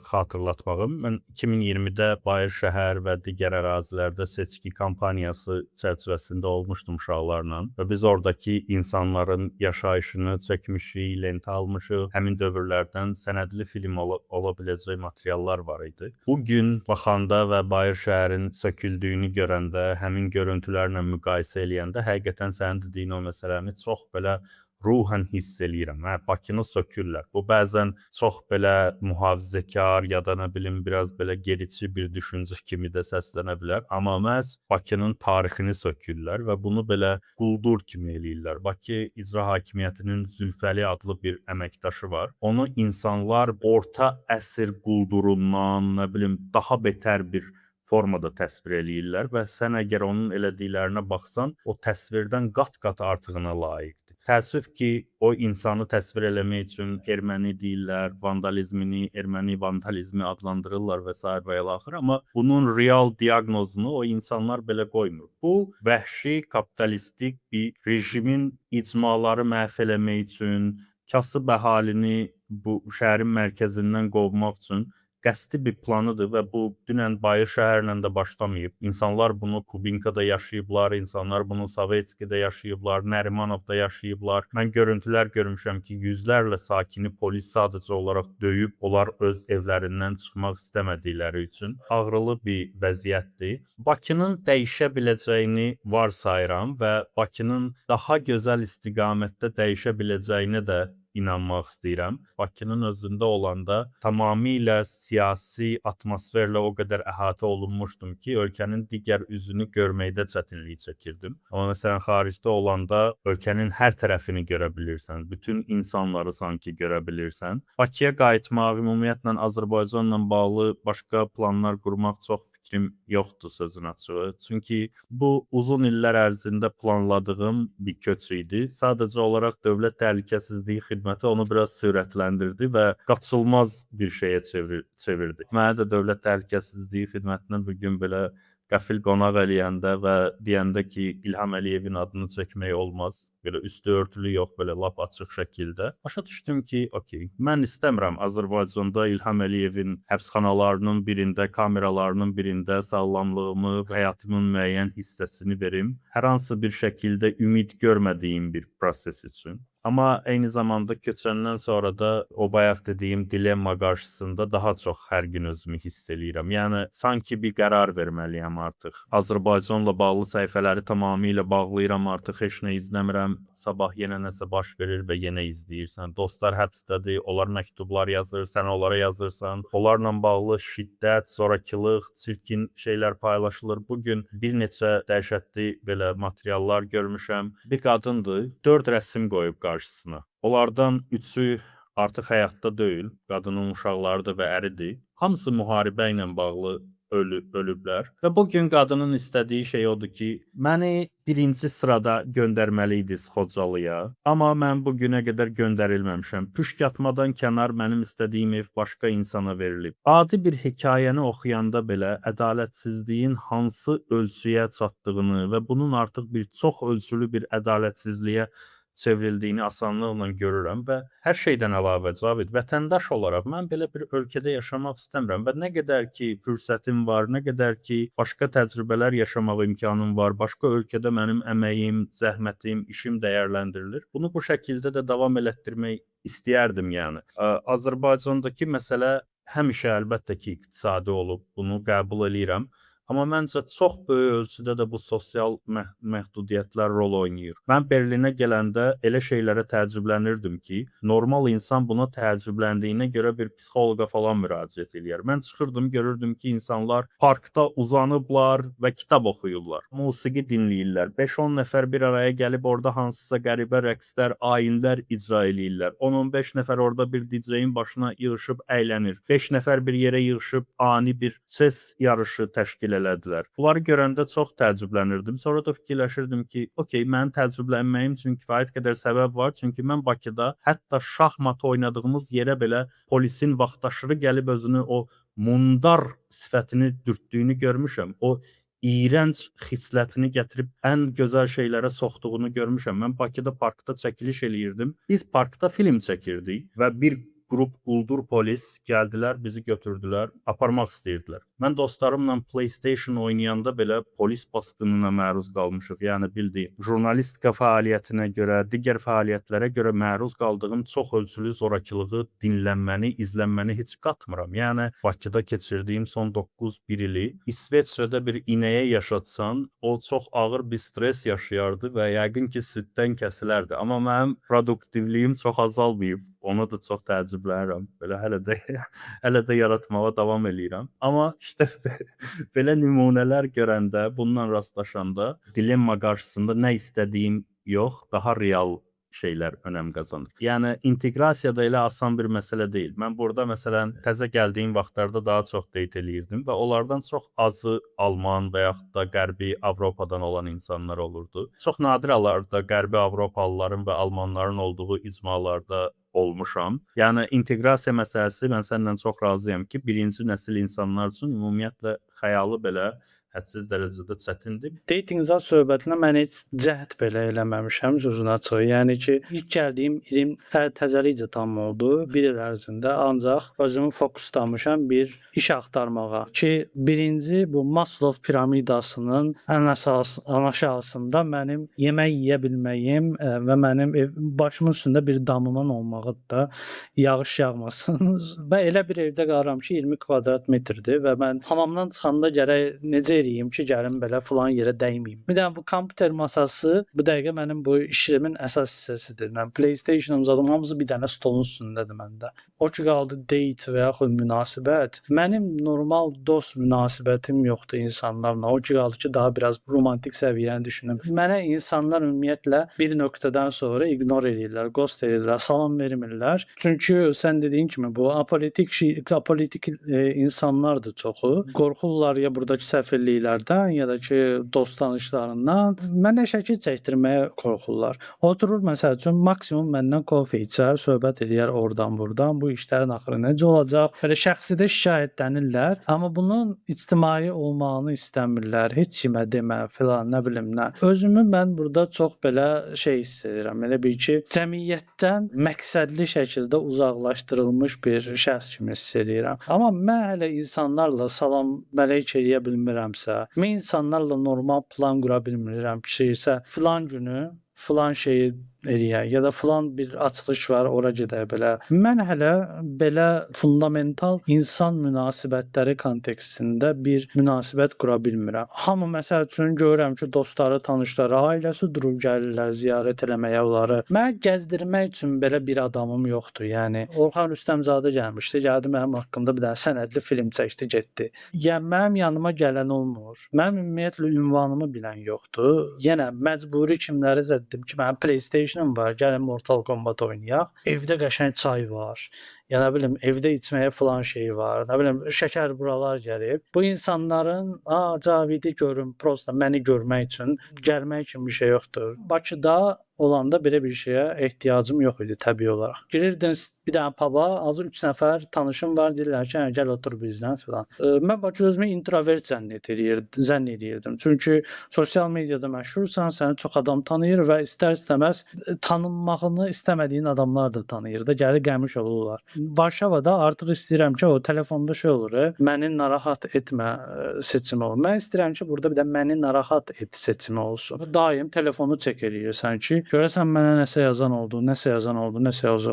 xatırlatmağım. Mən 2020-də Bayır şəhər və digər ərazilərdə seçki kampaniyası çərçivəsində olmuşdum uşaqlarla və biz oradakı insanların yaşayışını çəkmişik, lentə almışıq. Həmin dövrlərdən sənədli film ola biləcək materiallar var idi. Bu gün baxanda və Bayır şəhərin söküldüyünü görəndə, həmin görüntülərlə müqayisə eləyəndə həqiqətən sənin dediyin o məsələni çox belə ruhən hiss eləyirəm. Bakını sökürlər. Bu bəzən çox belə mühafizəkar ya da nə bilim biraz belə gerici bir düşüncə kimi də səslənə bilər. Amma məhz Bakının tarixini sökürlər və bunu belə quldur kimi eləyirlər. Bakı İcra Hakimiyyətinin Zülfəli adlı bir əməkdaşı var. Onu insanlar orta əsr quldurundan, nə bilim daha betər bir formada təsvir eləyirlər və sən əgər onun elədiklərinə baxsan, o təsvirdən qat-qat artığına layiqdir. Təəssüf ki, o insanı təsvir eləmək üçün erməni deyirlər, vandalizmini, erməni vandalizmi adlandırırlar və s. və ilaxır, amma bunun real diaqnozunu o insanlar belə qoymur. Bu, vəhşi, kapitalistik bir rejimin icmaları məhv eləmək üçün, kasıb əhalini bu şəhərin mərkəzindən qovmaq üçün qəsdi bir planıdır və bu dünən Bayır şəhərlə də başlamayıb. İnsanlar bunu Kubinkada yaşayıblar, insanlar bunu Sovetskidə yaşayıblar, Nərimanovda yaşayıblar. Mən görüntülər görmüşəm ki, yüzlərlə sakini polis sadəcə olaraq döyüb, onlar öz evlərindən çıxmaq istəmədikləri üçün ağrılı bir vəziyyətdir. Bakının dəyişə biləcəyini varsayıram və Bakının daha gözəl istiqamətdə dəyişə biləcəyini də inanmaq istəyirəm. Bakının özündə olanda tamamilə siyasi atmosferlə o qədər əhatə olunmuşdum ki, ölkənin digər üzünü görməkdə çətinlik çəkirdim. Amma məsələn xaricdə olanda ölkənin hər tərəfini görə bilirsən, bütün insanları sanki görə bilirsən. Bakıya qayıtmaq, ümumiyyətlə Azərbaycanla bağlı başqa planlar qurmaq çox fikrim yoxdur sözün açığı. Çünki bu uzun illər ərzində planladığım bir köç idi. Sadəcə olaraq Dövlət Təhlükəsizliyi Xidməti onu biraz sürətləndirdi və qaçılmaz bir şeyə çevirdi. Mənə də Dövlət Təhlükəsizliyi Xidmətinə bu gün belə qəfil qonaq eləyəndə və deyəndə ki, İlham Əliyevin adını çəkmək olmaz, belə üstü örtülü yox, belə lap açıq şəkildə. Başa düşdüm ki, okey, mən istəmirəm Azərbaycanda İlham Əliyevin həbsxanalarının birində, kameralarının birində sağlamlığımı, həyatımın müəyyən hissəsini verim. Hər hansı bir şəkildə ümid görmədiyim bir proses üçün. Amma eyni zamanda köçəndən sonra da o bayaq dediyim dilemma qarşısında daha çox hər gün özümü hiss eləyirəm. Yəni sanki bir qərar verməliyəm artıq. Azərbaycanla bağlı səhifələri tamamilə bağlayıram, artıq heç nə izləmirəm. Sabah yenə nəsə baş verir və yenə izləyirsən. Dostlar həbsdədir, onlar məktublar yazır, sən onlara yazırsan. Onlarla bağlı şiddət, zorakılıq, çirkin şeylər paylaşılır. Bu gün bir neçə dəhşətli belə materiallar görmüşəm. Bir qadındır, 4 rəsm qoyub qarşısına. Onlardan 3-ü artıq həyatda deyil, qadının uşaqları da və əridir. Hamısı müharibə ilə bağlı ölüblər. Və bu gün qadının istədiyi şey odur ki, məni birinci sırada göndərməliydiniz Xocalıya, amma mən bu günə qədər göndərilməmişəm. Püşk atmadan kənar mənim istədiyim ev başqa insana verilib. Adi bir hekayəni oxuyanda belə ədalətsizliyin hansı ölçüyə çatdığını və bunun artıq bir çox ölçülü bir ədalətsizliyə çevrildiyini asanlıqla görürəm və hər şeydən əlavə Cavid, vətəndaş olaraq mən belə bir ölkədə yaşamaq istəmirəm və nə qədər ki fürsətim var, nə qədər ki başqa təcrübələr yaşamaq imkanım var, başqa ölkədə mənim əməyim, zəhmətim, işim dəyərləndirilir. Bunu bu şəkildə də davam elətdirmək istəyərdim yəni. Azərbaycandakı məsələ həmişə əlbəttə ki iqtisadi olub, bunu qəbul eləyirəm. Amma məncə çox böyük ölçüdə də bu sosial məhdudiyyətlər rol oynayır. Mən Berlinə gələndə elə şeylərə təəccüblənirdim ki, normal insan buna təəccübləndiyinə görə bir psixoloqa falan müraciət eləyər. Mən çıxırdım, görürdüm ki, insanlar parkda uzanıblar və kitab oxuyurlar, musiqi dinləyirlər. 5-10 nəfər bir araya gəlib orada hansısa qəribə rəqslər, ayinlər icra eləyirlər. 10-15 nəfər orada bir DJ-in başına yığışıb əylənir. 5 nəfər bir yerə yığışıb ani bir ses yarışı təşkil elədilər. Bunları görəndə çox təəccüblənirdim. Sonra da fikirləşirdim ki, okey, mənim təəccüblənməyim üçün kifayət qədər səbəb var. Çünki mən Bakıda hətta şahmat oynadığımız yerə belə polisin vaxtaşırı gəlib özünü o mundar sifətini dürtdüyünü görmüşəm. O iyrənc xislətini gətirib ən gözəl şeylərə soxduğunu görmüşəm. Mən Bakıda parkda çəkiliş eləyirdim. Biz parkda film çəkirdik və bir qrup quldur polis gəldilər, bizi götürdülər, aparmaq istəyirdilər. Mən dostlarımla PlayStation oynayanda belə polis basqınına məruz qalmışıq. Yəni bildiyin, jurnalistika fəaliyyətinə görə, digər fəaliyyətlərə görə məruz qaldığım çox ölçülü zorakılığı dinlənməni, izlənməni heç qatmıram. Yəni Bakıda keçirdiyim son 9-1 ili İsveçrədə bir inəyə yaşatsan, o çox ağır bir stres yaşayardı və yəqin ki süddən kəsilərdi. Amma mənim produktivliyim çox azalmayıb. Ona da çox təəccüblənirəm. Belə hələ də yaratmağa davam eləyirəm. Amma işte belə nümunələr görəndə, bununla rastlaşanda dilemma qarşısında nə istədiyim yox, daha real şeylər önəm qazanır. Yəni inteqrasiya da elə asan bir məsələ deyil. Mən burada məsələn təzə gəldiyim vaxtlarda daha çox date eləyirdim və onlardan çox azı Alman və yaxud da Qərbi Avropadan olan insanlar olurdu. Çox nadir hallarda Qərbi Avropalıların və Almanların olduğu icmalarda olmuşam. Yəni inteqrasiya məsələsi mən səninlə çox razıyam ki, birinci nəsil insanlar üçün ümumiyyətlə xəyalı belə hədsiz dərəcədə çətindir. Dating zat söhbətinə mən heç cəhd belə eləməmişəm sözün açığı. Yəni ki, ilk gəldiyim ilim təzəlicə tam oldu. Bir il ərzində ancaq özümü fokuslamışam bir iş axtarmağa ki, birinci bu Maslow piramidasının ən aşağısında mənim yemək yeyə bilməyim və mənim başımın üstündə bir damımın olmağı da yağış yağmasın və elə bir evdə qalıram ki, 20 kvadrat metrdir və mən hamamdan çıxanda gərək necə eləyim ki, gəlim belə filan yerə dəyməyim. Bir də bu kompüter masası bu dəqiqə mənim bu işimin əsas hissəsidir. Mən PlayStation uzadım, hamısı bir dənə stolun üstündədir məndə. O ki qaldı date və yaxud münasibət. Mənim normal dost münasibətim yoxdur insanlarla. O ki qaldı ki, daha biraz romantik səviyyəni düşünüm. Mənə insanlar ümumiyyətlə bir nöqtədən sonra ignore edirlər, ghost edirlər, salam vermirlər. Çünki sən dediyin kimi bu apolitik insanlardır çoxu. Qorxurlar ya buradakı səfirliklərdən, ya da ki dost tanışlarından. Mənə şəkil çəkdirməyə qorxurlar. Oturur məsəl üçün maksimum məndən kofe içər, söhbət edir oradan buradan. Bu işlərin axırı necə olacaq? Belə şəxsidə şikayətlənirlər, amma bunun ictimai olmağını istəmirlər. Heç kimə demə filan, nə bilim nə. Özümü mən burada çox belə hiss edirəm. Elə bil ki, cəmiyyətdən məqsədli şəkildə uzaqlaşdırılmış bir şəxs kimi hiss edirəm. Amma mən hələ insanlarla salam mələk eləyə bilmirəmsə, mən insanlarla normal plan qura bilmirəm ki, filan günü filan şeyi eləyək ya da filan bir açılış var, ora gedək belə. Mən hələ belə fundamental insan münasibətləri kontekstində bir münasibət qura bilmirəm. Hamı məsəl üçün görürəm ki, dostları, tanışları, ailəsi durub gəlirlər ziyarət eləməyə onları. Mən gəzdirmək üçün belə bir adamım yoxdur. Yəni Orxan Rüstəmzadə gəlmişdi, gəldi mənim haqqımda bir dənə sənədli film çəkdi, getdi. Yəni mənim yanıma gələn olmur. Mənim ümumiyyətlə ünvanımı bilən yoxdur. Yenə məcburi kimləri dedim ki, mənim PlayStation var, gəlin Mortal Kombat oynayaq. Evdə qəşəng çay var. Ya nə bilim, evdə içməyə filan şey var. Nə bilim, şəkər buralar gəlib. Bu insanların, Cavidi görüm, prosta məni görmək üçün gəlmək kimi bir şey yoxdur. Bakıda olanda belə bir şeyə ehtiyacım yox idi təbii olaraq. Girirdin bir dənə paba, azı 3 nəfər tanışım var, deyirlər ki, gəl otur bizdən filan. Mən Bakı özümü introvert zənn edirdim. Çünki sosial mediada məşhursan, səni çox adam tanıyır və istər-istəməz tanınmağını istəmədiyin adamlar da tanıyır da, gəlir gəlmiş olurlar. Varşavada artıq istəyirəm ki, o telefonda olur, məni narahat etmə seçimi olur. Mən istəyirəm ki, burada bir də məni narahat et seçimi olsun. Daim telefonu çək eləyirsən ki, görəsən mənə nəsə yazan oldu.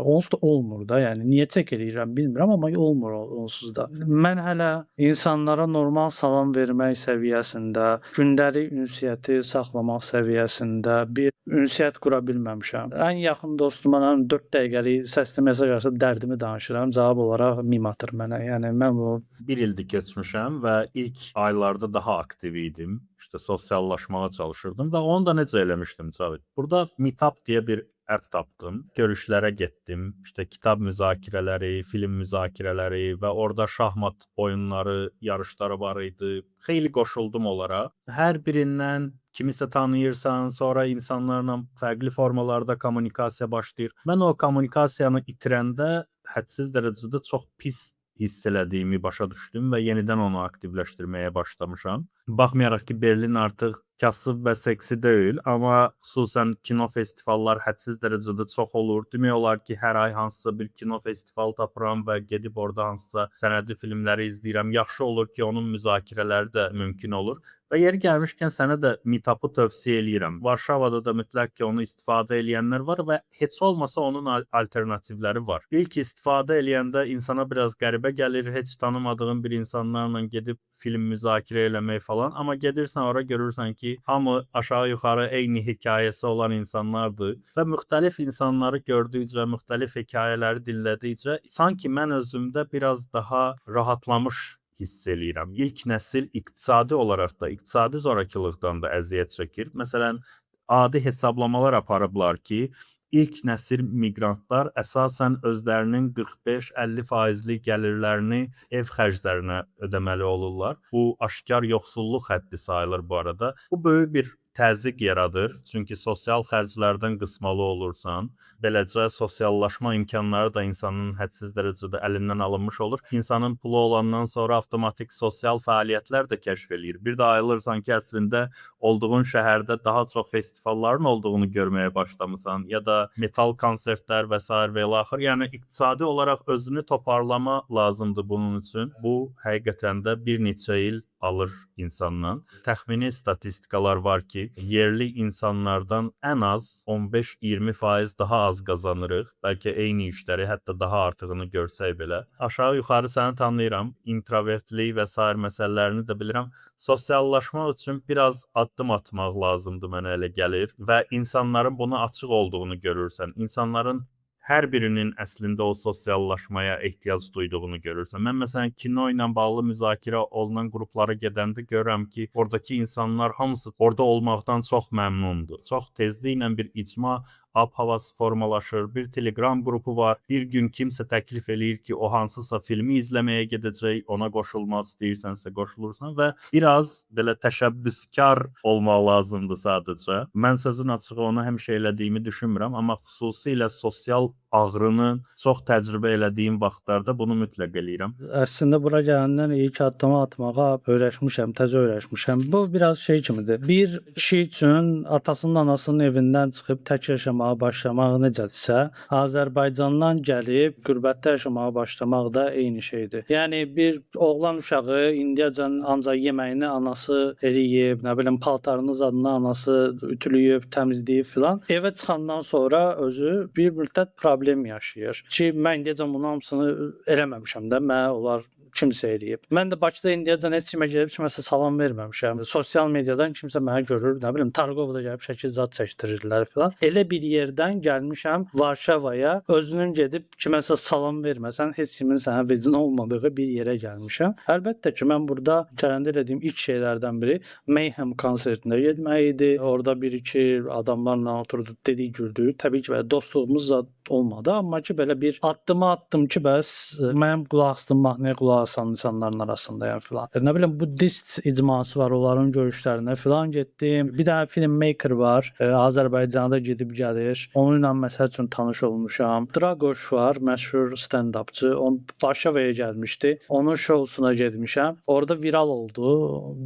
Onsuz da olmur da, yəni niyə çək eləyirəm bilmirəm, amma olmur onsuz da. Mən hələ insanlara normal salam vermək səviyyəsində, gündəlik ünsiyyəti saxlamaq səviyyəsində bir ünsiyyət qura bilməmişəm. Ən yaxın dostuma 4 dəqiqəlik səsli mesaj yazıb dərdimi danışıram, cavab olaraq mim atır mənə. Yəni mən bu 1 ildir keçmişəm və ilk aylarda daha aktiv idim. İşte sosiallaşmağa çalışırdım və onu da necə eləmişdim Cavid. Burada Meetup deyə bir app tapdım. Görüşlərə getdim. İşte kitab müzakirələri, film müzakirələri və orada şahmat oyunları, yarışları var idi. Xeyli qoşuldum onlara. Hər birindən kimisə tanıyırsan, sonra insanlarla fərqli formalarda kommunikasiya başlayır. Mən o kommunikasiyanı itirəndə hədsiz dərəcədə çox pis hiss elədiyimi başa düşdüm və yenidən onu aktivləşdirməyə başlamışam. Baxmayaraq ki, Berlin artıq kasıb və seksi deyil, amma xüsusən kino festivallar hədsiz dərəcədə çox olur. Demək olar ki, hər ay hansısa bir kino festival tapıram və gedib orada hansısa sənədli filmləri izləyirəm. Yaxşı olur ki, onun müzakirələri də mümkün olur. Və yeri gəlmişkən sənə də Meetup'u tövsiyə eləyirəm. Varşavada da mütləq ki, onu istifadə eləyənlər var və heç olmasa onun alternativləri var. İlk istifadə eləyəndə insana biraz qəribə gəlir, heç tanımadığın bir insanlarla gedib film müzakirə eləmək falan, amma gedirsən ora görürsən ki, hamı aşağı-yuxarı eyni hekayəsi olan insanlardır və müxtəlif insanları gördükcə, müxtəlif hekayələri dinlədikcə sanki mən özümdə biraz daha rahatlamış hiss eləyirəm. İlk nəsil iqtisadi olaraq da, iqtisadi zorakılıqdan da əziyyət çəkir. Məsələn, adi hesablamalar aparıblar ki, ilk nəsil miqrantlar əsasən özlərinin 45-50% gəlirlərini ev xərclərinə ödəməli olurlar. Bu aşkar yoxsulluq həddi sayılır bu arada. Bu böyük bir təzyiq yaradır. Çünki sosial xərclərdən qısmalı olursan, beləcə sosiallaşma imkanları da insanın hədsiz dərəcədə əlindən alınmış olur. İnsanın pulu olandan sonra avtomatik sosial fəaliyyətlər də kəşf eləyir. Bir də ayılırsan ki, əslində olduğun şəhərdə daha çox festivalların olduğunu görməyə başlamısan ya da metal konsertlər və s. və ilaxır. Yəni iqtisadi olaraq özünü toparlama lazımdır bunun üçün. Bu həqiqətən də bir neçə il alır insandan. Təxmini statistikalar var ki, yerli insanlardan ən az 15-20% daha az qazanırıq. Bəlkə eyni işləri, hətta daha artığını görsək belə. Aşağı-yuxarı səni tanıyıram, introvertlik və sair məsələlərini də bilirəm. Sosiallaşmaq üçün biraz addım atmaq lazımdır, mənə elə gəlir və insanların buna açıq olduğunu görürsən. İnsanların hər birinin əslində o sosiallaşmaya ehtiyac duyduğunu görürsən. Mən məsələn kino ilə bağlı müzakirə olunan qruplara gedəndə görürəm ki, oradakı insanlar hamısı orada olmaqdan çox məmnundur. Çox tezliklə bir icma ab-havası formalaşır. Bir Telegram qrupu var. Bir gün kimsə təklif eləyir ki, o hansısa filmi izləməyə gedəcək, ona qoşulmaq istəyirsənsə qoşulursan və biraz belə təşəbbüskar olmaq lazımdır sadəcə. Mən sözün açığı onu həmişə elədiyimi düşünmürəm, amma xüsusilə sosial ağrını çox təcrübə elədiyim vaxtlarda bunu mütləq eləyirəm. Əslində bura gələndən ilk addımı atmağa öyrəşmişəm, təzə öyrəşmişəm. Bu biraz şey kimidir. Bir kişi üçün atasının, anasının evindən çıxıb tək yaşamağa başlamaq necədirsə, Azərbaycandan gəlib qürbətdə yaşamağa başlamaq da eyni şeydir. Yəni bir oğlan uşağı indiyəcən ancaq yeməyini anası eləyib, nə bilim paltarını zadını anası ütülüyüb, təmizləyib filan. Evə çıxandan sonra özü bir müddət problem yaşayır. Ki mən indiyəcən bunun hamısını eləməmişəm də, mən onlar kimsə eləyib. Mən də Bakıda indiyəcən heç kimə gəlib kiməsə salam verməmişəm. Sosial mediadan kimsə mənə görür, nə bilim Targovda gəlib şəkil zad çəkdirirlər filan. Elə bir yerdən gəlmişəm Varşavaya, özünün gedib kiməsə salam verməsən, heç kimin sənə vecin olmadığı bir yerə gəlmişəm. Əlbəttə ki, mən burada gələndə elədiyim ilk şeylərdən biri Mayhem konsertinə getmək idi. Orada bir-iki adamlarla oturduq, dedik, güldük. Təbii ki, belə dostluğumuz zad olmadı, amma ki belə bir addımı atdım ki, bəs mənim qulaq asdığım mahnıya qulaq asan insanların arasındayam filan. Nə bilim Buddhist icması var, onların görüşlərinə filan getdim. Bir dənə filmmaker var, Azərbaycanda gedib gəlir. Onunla məsəl üçün tanış olmuşam. Dragoş var, məşhur stand-upçı. O Varşavaya gəlmişdi. Onun şousuna getmişəm. Orada viral oldu.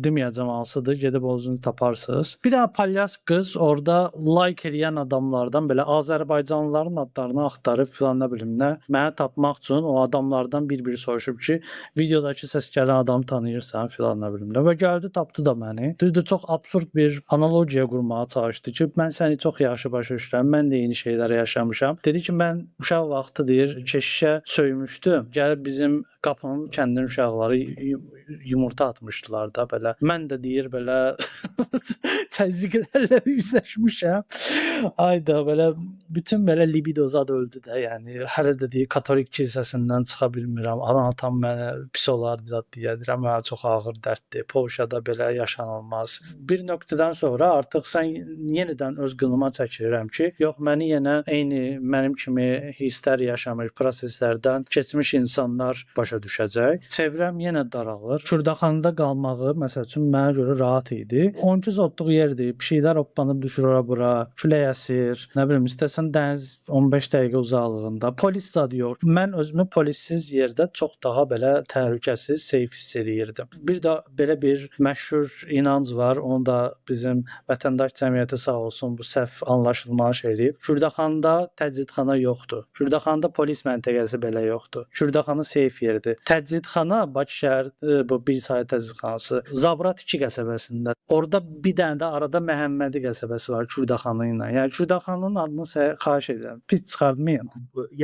Deməyəcəm hansıdır, gedib özünüz taparsınız. Bir dənə palyas qız orada like eləyən adamlardan belə Azərbaycanlıların adlarını axtarıb filan nə bilim nə. Mənə tapmaq üçün o adamlardan bir-biri soruşub ki, videodakı səs gələn adamı tanıyırsan filan nə bilim nə. Və gəldi tapdı da məni. Düzdür, çox absurd bir analogiya qurmağa çalışdı ki, mən səni çox yaxşı başa düşürəm, mən də eyni şeyləri yaşamışam. Dedi ki, mən uşaq vaxtı deyir, keşişə söymüşdüm. Gəlib bizim qapının kəndin uşaqları yumurta atmışdılar da belə. Mən də deyir belə təzyiqlərlə üzləşmişəm. Ayda belə bütün belə libido zad öldü də. Yəni hələ də deyir katolik kilsəsindən çıxa bilmirəm. Atam mənə pis olar zad deyirəm. Mənə çox ağır dərddir. Polşada belə yaşanılmaz. Bir nöqtədən sonra artıq sən yenidən öz qınıma çəkirəm ki, yox məni yenə eyni mənim kimi hisslər yaşamış, proseslərdən keçmiş insanlar başa düşəcək. Çevrəm yenə daralır. Kürdaxanda qalmağı məsəl üçün mənə görə rahat idi. 12 zotluq yerdir. Pişiklər hoppanıb düşür ora bura. Külək əsir. Nə bilim istəsən dəniz 15 dəqiqə uzaqlığında. Polis zad yox. Mən özümü polissiz yerdə çox daha belə təhlükəsiz, safe hiss edirdim. Bir də belə bir məşhur inanc var. Onu da bizim vətəndaş cəmiyyəti sağ olsun bu səhv anlaşılmalı şey eləyib. Kürdaxanda təcridxana yoxdur. Kürdaxanda polis məntəqəsi belə yoxdur. Kürdaxana safe yerdir. Təcridxana Bakı şəhər bu bir sayı təcridxanası Zabrat 2 qəsəbəsində. Orada bir dənə də arada Məhəmmədi qəsəbəsi var Kürdaxanı ilə. Yəni Kürdaxanın adını xahiş edirəm. Pis çıxartmayın.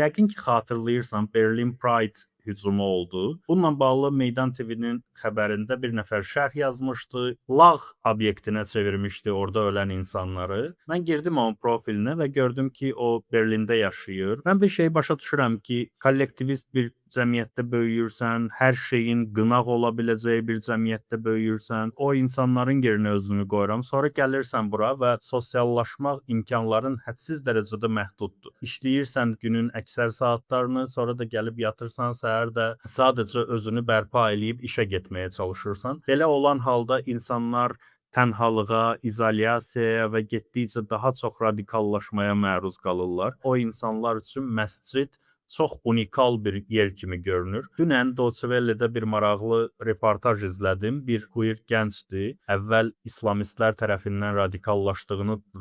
Yəqin ki xatırlayırsan Berlin Pride hücumu oldu. Bununla bağlı Meydan TV-nin xəbərində bir nəfər şərh yazmışdı. Lağ obyektinə çevirmişdi orada ölən insanları. Mən girdim onun profilinə və gördüm ki, o Berlində yaşayır. Mən bir şey başa düşürəm ki, kollektivist bir cəmiyyətdə böyüyürsən, hər şeyin qınaq ola biləcəyi bir cəmiyyətdə böyüyürsən, o insanların yerinə özünü qoyuram. Sonra gəlirsən bura və sosiallaşmaq imkanların hədsiz dərəcədə məhduddur. İşləyirsən günün əksər saatlarını, sonra da gəlib yatırsan, səhər də sadəcə özünü bərpa eləyib işə getməyə çalışırsan. Belə olan halda insanlar tənhalığa, izolyasiyaya və getdikcə daha çox radikallaşmaya məruz qalırlar. O insanlar üçün məscid çox unikal bir yer kimi görünür. Dünən Deutsche Welle'də bir maraqlı reportaj izlədim. Bir queer gəncdir. Əvvəl islamistlər tərəfindən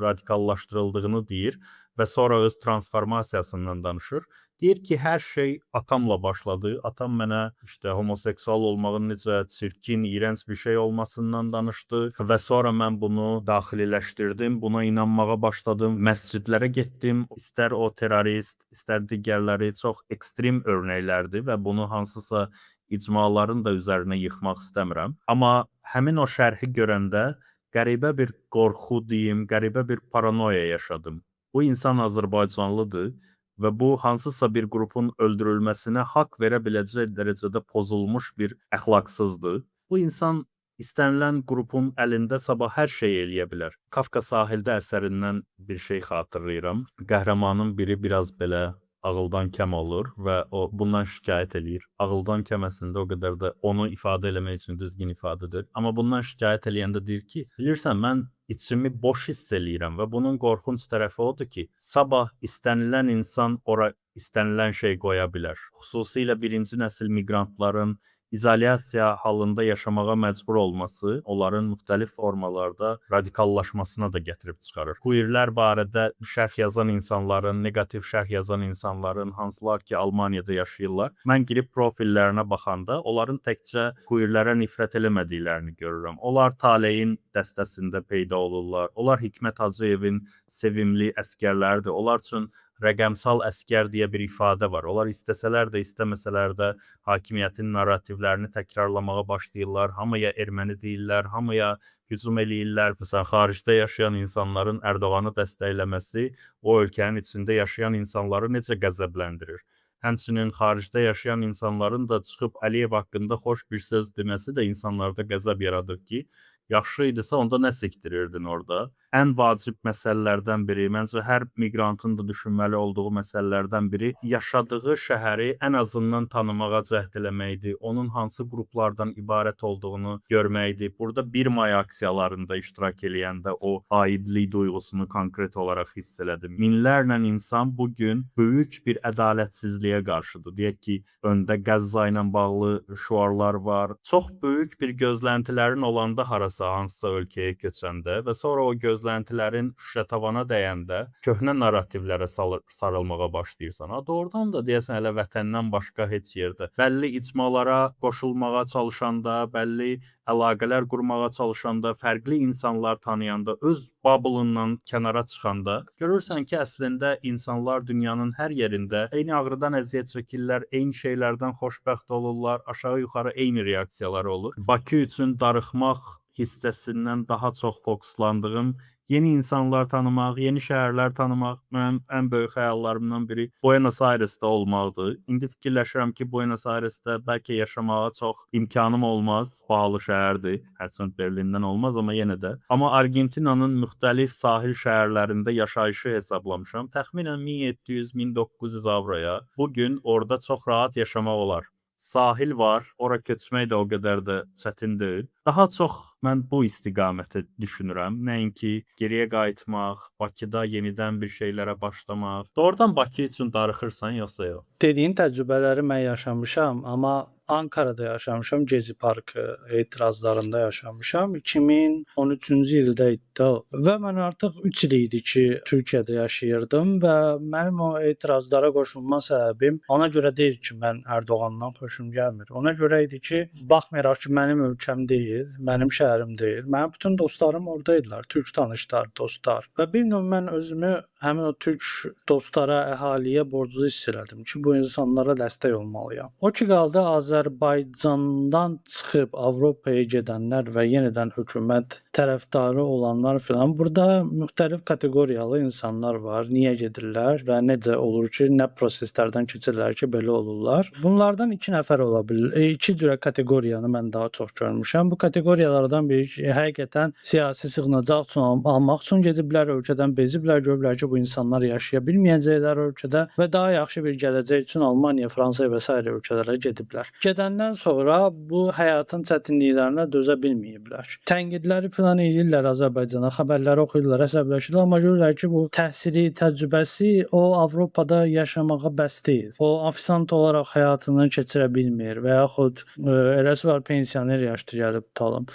radikallaşdırıldığını deyir və sonra öz transformasiyasından danışır. Deyir ki, hər şey atamla başladı. Atam mənə işte homoseksual olmağın necə çirkin, iyrənc bir şey olmasından danışdı və sonra mən bunu daxililəşdirdim. Buna inanmağa başladım. Məscidlərə getdim. İstər o terrorist, istər digərləri çox ekstrem örnəklərdir və bunu hansısa icmaların da üzərinə yıxmaq istəmirəm. Amma həmin o şərhi görəndə qəribə bir qorxu deyim, qəribə bir paranoya yaşadım. Bu insan Azərbaycanlıdır və bu hansısa bir qrupun öldürülməsinə haqq verə biləcək dərəcədə pozulmuş bir əxlaqsızdır. Bu insan istənilən qrupun əlində sabah hər şey eləyə bilər. Kafka Sahildə əsərindən bir şey xatırlayıram. Qəhrəmanın biri biraz belə ağıldan kəm olur və o bundan şikayət eləyir. Ağıldan kəm əslində o qədər də onu ifadə eləmək üçün düzgün ifadədir. Amma bundan şikayət eləyəndə deyir ki, bilirsən mən içimi boş hiss eləyirəm və bunun qorxunc tərəfi odur ki, sabah istənilən insan ora istənilən şey qoya bilər. Xüsusilə birinci nəsil miqrantların izolyasiya halında yaşamağa məcbur olması onların müxtəlif formalarda radikallaşmasına da gətirib çıxarır. Queerlər barədə şərh yazan insanların, neqativ şərh yazan insanların, hansılar ki Almaniyada yaşayırlar, mən girib profillərinə baxanda onların təkcə queerlərə nifrət eləmədiklərini görürəm. Onlar Taleyin dəstəsində peyda olurlar. Onlar Hikmət Hacıyevin sevimli əsgərləridir. Onlar üçün rəqəmsal əsgər deyə bir ifadə var. Onlar istəsələr də, istəməsələr də hakimiyyətin narrativlərini təkrarlamağa başlayırlar. Hamıya erməni deyirlər, hamıya hücum eləyirlər. Məsələn, xaricdə yaşayan insanların Ərdoğanı dəstəkləməsi o ölkənin içində yaşayan insanları necə qəzəbləndirir. Həmçinin xaricdə yaşayan insanların da çıxıb Əliyev haqqında xoş bir söz deməsi də insanlarda qəzəb yaradır ki, yaxşı idisə onda nə sikdirirdin orada? Ən vacib məsələlərdən biri, məncə hər miqrantın da düşünməli olduğu məsələlərdən biri yaşadığı şəhəri ən azından tanımağa cəhd eləməkdir. Onun hansı qruplardan ibarət olduğunu görməkdir. Burada 1 may aksiyalarında iştirak eləyəndə o aidlik duyğusunu konkret olaraq hiss elədim. Minlərlə insan bu gün böyük bir ədalətsizliyə qarşıdır. Deyək ki, öndə Qəzza ilə bağlı şüarlar var. Çox böyük bir gözləntilərin olanda harasa hansısa ölkəyə keçəndə və sonra o gözləntilərin şüşə tavana dəyəndə köhnə narrativlərə sarılmağa başlayırsan. Doğrudan da deyəsən elə vətəndən başqa heç yerdə. Bəlli icmalara qoşulmağa çalışanda, bəlli əlaqələr qurmağa çalışanda, fərqli insanlar tanıyanda, öz bubble'ından kənara çıxanda görürsən ki, əslində insanlar dünyanın hər yerində eyni ağrıdan əziyyət çəkirlər, eyni şeylərdən xoşbəxt olurlar, aşağı-yuxarı eyni reaksiyaları olur. Bakı üçün darıxmaq hissəsindən daha çox fokuslandığım yeni insanlar tanımaq, yeni şəhərlər tanımaq mənim ən böyük xəyallarımdan biri Buenos Airesdə olmaqdır. İndi fikirləşirəm ki, Buenos Airesdə bəlkə yaşamağa çox imkanım olmaz, pahalı şəhərdir. Hərçənd Berlindən olmaz, amma yenə də. Amma Argentinanın müxtəlif sahil şəhərlərində yaşayışı hesablamışam. Təxminən 1700-1900 avroya bu gün orada çox rahat yaşamaq olar. Sahil var, ora köçmək də o qədər də çətin deyil. Daha çox mən bu istiqaməti düşünürəm. Nəinki geriyə qayıtmaq, Bakıda yenidən bir şeylərə başlamaq. Doğrudan Bakı üçün darıxırsan yoxsa yox? Dediyin təcrübələri mən yaşamışam, amma Ankara'da yaşamışam, Gezi Parkı etirazlarında yaşamışam. 2013-cü ildə idi o. Və mən artıq 3 il idi ki, Türkiyədə yaşayırdım və mənim o etirazlara qoşulma səbəbim ona görə deyil ki, mən Ərdoğandan xoşum gəlmir. Ona görə idi ki, baxmayaraq ki, mənim ölkəm deyil, mənim şəhərim deyil. Mənim bütün dostlarım oradaydılar, türk tanışlar, dostlar. Və bir növ mən özümü həmin o türk dostlara, əhaliyə borclu hiss elədim ki, bu insanlara dəstək olmalıyam. O ki qaldı Azərbaycandan çıxıb Avropaya gedənlər və yenidən hökumət tərəfdarı olanlar filan. Burada müxtəlif kateqoriyalı insanlar var. Niyə gedirlər və necə olur ki, nə proseslərdən keçirlər ki, belə olurlar. Bunlardan 2 nəfər ola bilər. 2 cürə kateqoriyanı mən daha çox görmüşəm. Bu kateqoriyalardan biri ki, həqiqətən siyasi sığınacaq üçün almaq üçün gediblər, ölkədən beziblər, görürlər ki, bu insanlar yaşaya bilməyəcəklər ölkədə və daha yaxşı bir gələcək üçün Almaniya, Fransa və s. ölkələrə gediblər. Gedəndən sonra bu həyatın çətinliklərinə dözə bilməyiblər. Tənqidləri filan edirlər Azərbaycana, xəbərləri oxuyurlar, əsəbləşirlər, amma görürlər ki, bu təhsili, təcrübəsi o Avropada yaşamağa bəs deyil. O ofisant olaraq həyatını keçirə bilmir və yaxud eləsi var pensioner yaşlı gəlib tutalım.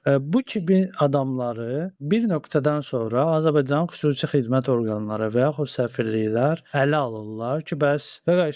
Bu kimi adamları bir nöqtədən sonra Azərbaycanın xüsusi xidmət orqanları və yaxud səfirliklər ələ alırlar ki, bəs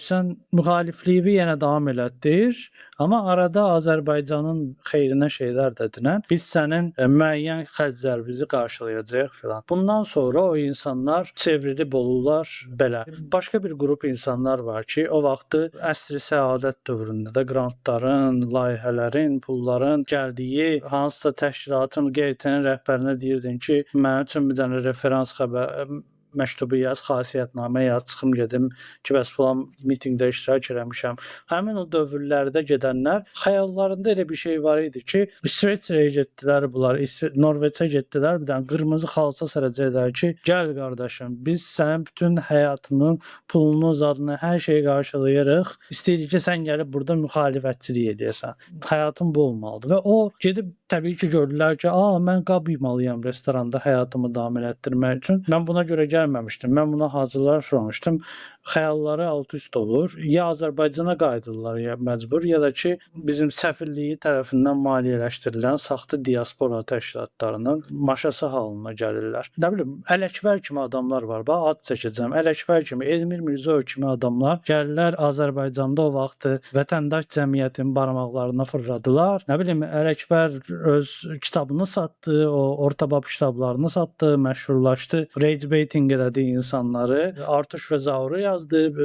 sən müxalifliyi yenə davam elətdir, amma arada Azərbaycanın xeyrinə şeylər də dinən, biz sənin müəyyən xərclərimizi qarşılayacağıq filan. Bundan sonra o insanlar çevrilib olurlar belə. Başqa bir qrup insanlar var ki, o vaxtı əsr-i səadət dövründə də qrantların, layihələrin, pulların gəldiyi hansısa təşkilatın, QT-nin rəhbərinə deyirdin ki, mənim üçün bir dənə referans xəbər məktubu yaz, xasiyyətnamə yaz, çıxım gedim ki, bəs falan mitinqdə iştirak eləmişəm. Həmin o dövrlərdə gedənlər xəyallarında elə bir şey var idi ki, İsveçrəyə getdilər bunlar, Norveçə getdilər, bir dənə qırmızı xalça sərəcəklər ki, gəl qardaşım, biz sənin bütün həyatının pulunu, zadını, hər şeyi qarşılayırıq. İstəyirik ki, sən gəlib burada müxalifətçilik edəsən. Həyatın bu olmalıdır. Və o gedib təbii ki, gördülər ki, mən qab yumalıyam restoranda həyatımı davam elətdirmək üçün. Mən buna görə gəlməmişdim. Mən buna hazırlaşmamışdım. Xəyalları alt-üst olur. Ya Azərbaycana qayıdırlar, ya məcbur, ya da ki, bizim səfirliyi tərəfindən maliyyələşdirilən saxta diaspora təşkilatlarının maşası halına gəlirlər. Nə bilim, Ələkbər kimi adamlar var. Bax, ad çəkəcəm. Ələkbər kimi, Elmir Mirzəyev kimi adamlar gəlirlər Azərbaycanda o vaxt vətəndaş cəmiyyətin barmaqlarına fırladılar. Nə bilim, Ələkbər öz kitabını satdı, o ortabab kitablarını satdı, məşhurlaşdı. Rage baiting elədi insanları. Artuş və Zauru yazdı.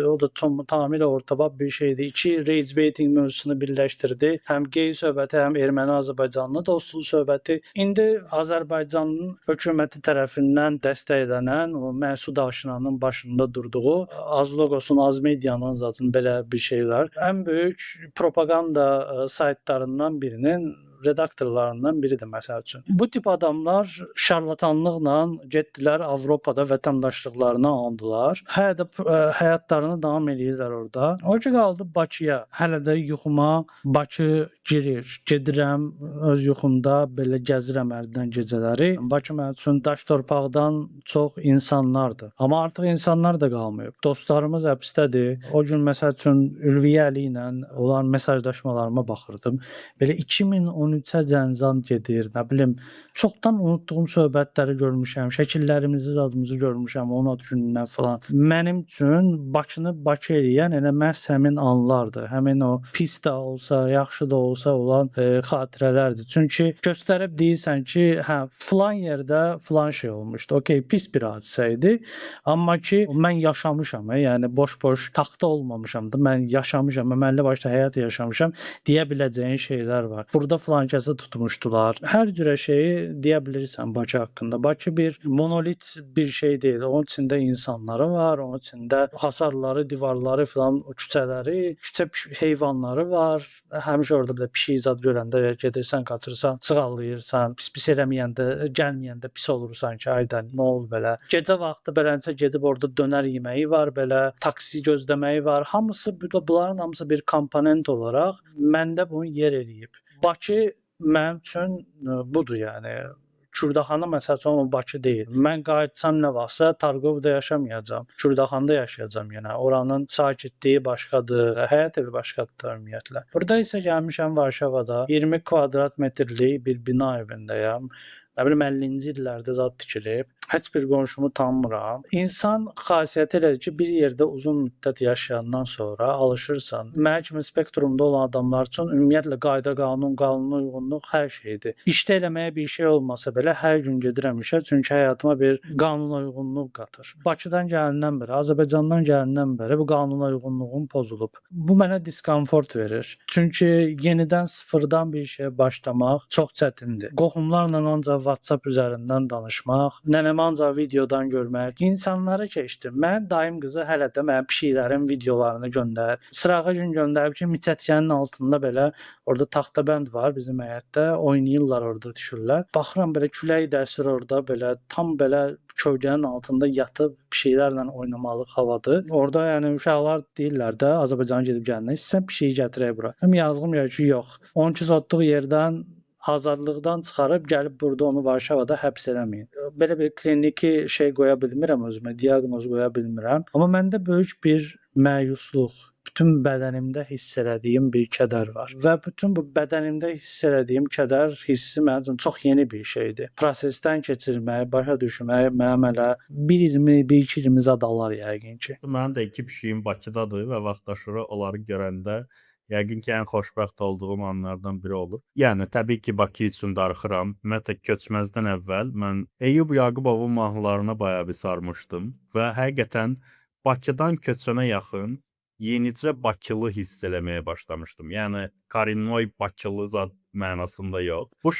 O da tamamilə ortabab bir şeydi. İki rage baiting mövzusunu birləşdirdi. Həm gey söhbəti, həm erməni-Azərbaycanlı dostluq söhbəti. İndi Azərbaycanın hökuməti tərəfindən dəstəklənən o Məsud Aşinanın başında durduğu Azlogosun, Azmediyanın zaten belə bir şeylər. Ən böyük propaganda saytlarından birinin redaktorlarından biridir məsəl üçün. Bu tip adamlar şarlatanlıqla getdilər Avropada vətəndaşlıqlarını aldılar. Hələ də həyatlarını davam edirlər orada. O ki qaldı Bakıya. Hələ də yuxuma Bakı girir. Gedirəm öz yuxumda belə gəzirəm ərdən gecələri. Bakı mənim üçün daş torpaqdan çox insanlardır. Amma artıq insanlar da qalmayıb. Dostlarımız həbsdədir. O gün məsəl üçün Ülviyə Əli ilə olan mesajlaşmalarıma baxırdım. Belə 2013-ə Zənzan gedir. Nə bilim, çoxdan unutduğum söhbətləri görmüşəm. Şəkillərimizi, adımızı görmüşəm. Onun ad günündən falan. Mənim üçün Bakını Bakı eləyən elə məhz həmin anlardır. Həmin o pis də olsa, yaxşı da olsa olan xatirələrdir. Çünki göstərib deyirsən ki, filan yerdə filan şey olmuşdu. Okey, pis bir hadisə idi. Amma ki, mən yaşamışam. Yəni boş-boş taxta olmamışam da. Mən yaşamışam, əməlli başda həyat yaşamışam deyə biləcəyin şeylər var. Burada filan kəsə tutmuşdular. Hər cürə şeyi deyə bilirsən Bakı haqqında. Bakı bir monolit bir şey deyil. Onun içində insanları var, onun içində hasarları, divarları filan, küçələri, küçə heyvanları var. Həmişə orada belə pişik zad görəndə gedirsən, qaçırsan, sığallayırsan, pis eləməyəndə, gəlməyəndə pis olursan ki, aydan nə oldu belə. Gecə vaxtı beləcə gedib orada dönər yeməyi var, belə taksi gözləməyi var. Hamısı bunların hamısı bir komponent olaraq məndə bunu yer eləyib. Bakı mənim üçün budur yəni. Kürdaxana məsəl üçün Bakı deyil. Mən qayıtsam nə vaxtsa Targovda yaşamayacağam. Kürdaxanda yaşayacağam yenə. Oranın sakitliyi başqadır, həyat evi başqadır ümumiyyətlə. Burada isə gəlmişəm Varşavada 20 kvadrat metrlik bir bina evindəyəm. Nə bilim 50-ci illərdə zad tikilib. Heç bir qonşumu tanımıram. İnsan xasiyyəti elədir ki, bir yerdə uzun müddət yaşayandan sonra alışırsan. Mənim kimi spektrumda olan adamlar üçün ümumiyyətlə qayda, qanun, qanuna uyğunluq hər şeydir. İşdə eləməyə bir şey olmasa belə hər gün gedirəm işə, çünki həyatıma bir qanuna uyğunluq qatır. Bakıdan gələndən bəri, Azərbaycandan gələndən bəri bu qanuna uyğunluğum pozulub. Bu mənə diskomfort verir. Çünki yenidən sıfırdan bir şeyə başlamaq çox çətindir. Qohumlarla ancaq WhatsApp üzərindən danışmaq, nənəmi ancaq videodan görmək, insanları keçdim. Mən dayım qızı hələ də mənim pişiklərin videolarını göndərir. Sırağa gün göndərib ki, miçətkənin altında belə orada taxtabənd var bizim həyətdə, oynayırlar orada düşürlər. Baxıram belə külək dəsir orada belə tam belə kölgənin altında yatıb pişiklərlə oynamalıq havadır. Orada yəni uşaqlar deyirlər də Azərbaycana gedib gəlinə, sən pişiyi gətirək bura. Həm yazığım gəlir ki, yox. 12 sotluq yerdən azadlıqdan çıxarıb gəlib burada onu Varşavada həbs eləməyin. Belə bir kliniki şey qoya bilmirəm özümə, diaqnoz qoya bilmirəm. Amma məndə böyük bir məyusluq, bütün bədənimdə hiss elədiyim bir kədər var və bütün bu bədənimdə hiss elədiyim kədər hissi mənim üçün çox yeni bir şeydir. Prosesdən keçirmək, başa düşmək mənim hələ 1 ilmi, 1-2 ilimi zad alar yəqin ki. Mənim də 2 pişiyim Bakıdadır və vaxtaşırı onları görəndə yəqin ki, ən xoşbəxt olduğum anlardan biri olur. Yəni təbii ki, Bakı üçün darıxıram. Ümumiyyətlə köçməzdən əvvəl mən Eyyub Yaqubovun mahnılarına bayağı bir sarmışdım və həqiqətən Bakıdan köçənə yaxın yenicə Bakılı hiss eləməyə başlamışdım. Yəni korенной Bakılı zad mənasında yox. Bu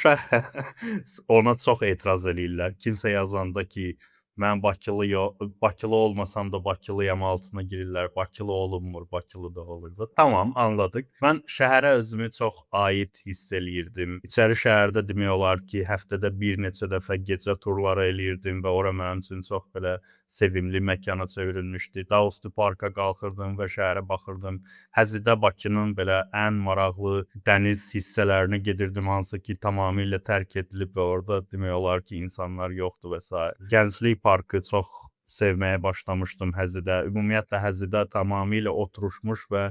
ona çox etiraz eləyirlər. Kimsə yazanda ki, mən Bakılı olmasam da Bakılıyam altına girirlər. Bakılı olunmur, Bakılı da olur. Tamam, anladıq. Mən şəhərə özümü çox aid hiss eləyirdim. İçəri şəhərdə demək olar ki, həftədə bir neçə dəfə gecə turları eləyirdim və ora mənim üçün çox belə sevimli məkana çevrilmişdi. Dağüstü parka qalxırdım və şəhərə baxırdım. Həzidə Bakının belə ən maraqlı dəniz hissələrinə gedirdim, hansı ki, tamamilə tərk edilib və orada demək olar ki, insanlar yoxdur və s. Gənclik parkı çox sevməyə başlamışdım Həzidə. Ümumiyyətlə Həzidə tamamilə oturmuş və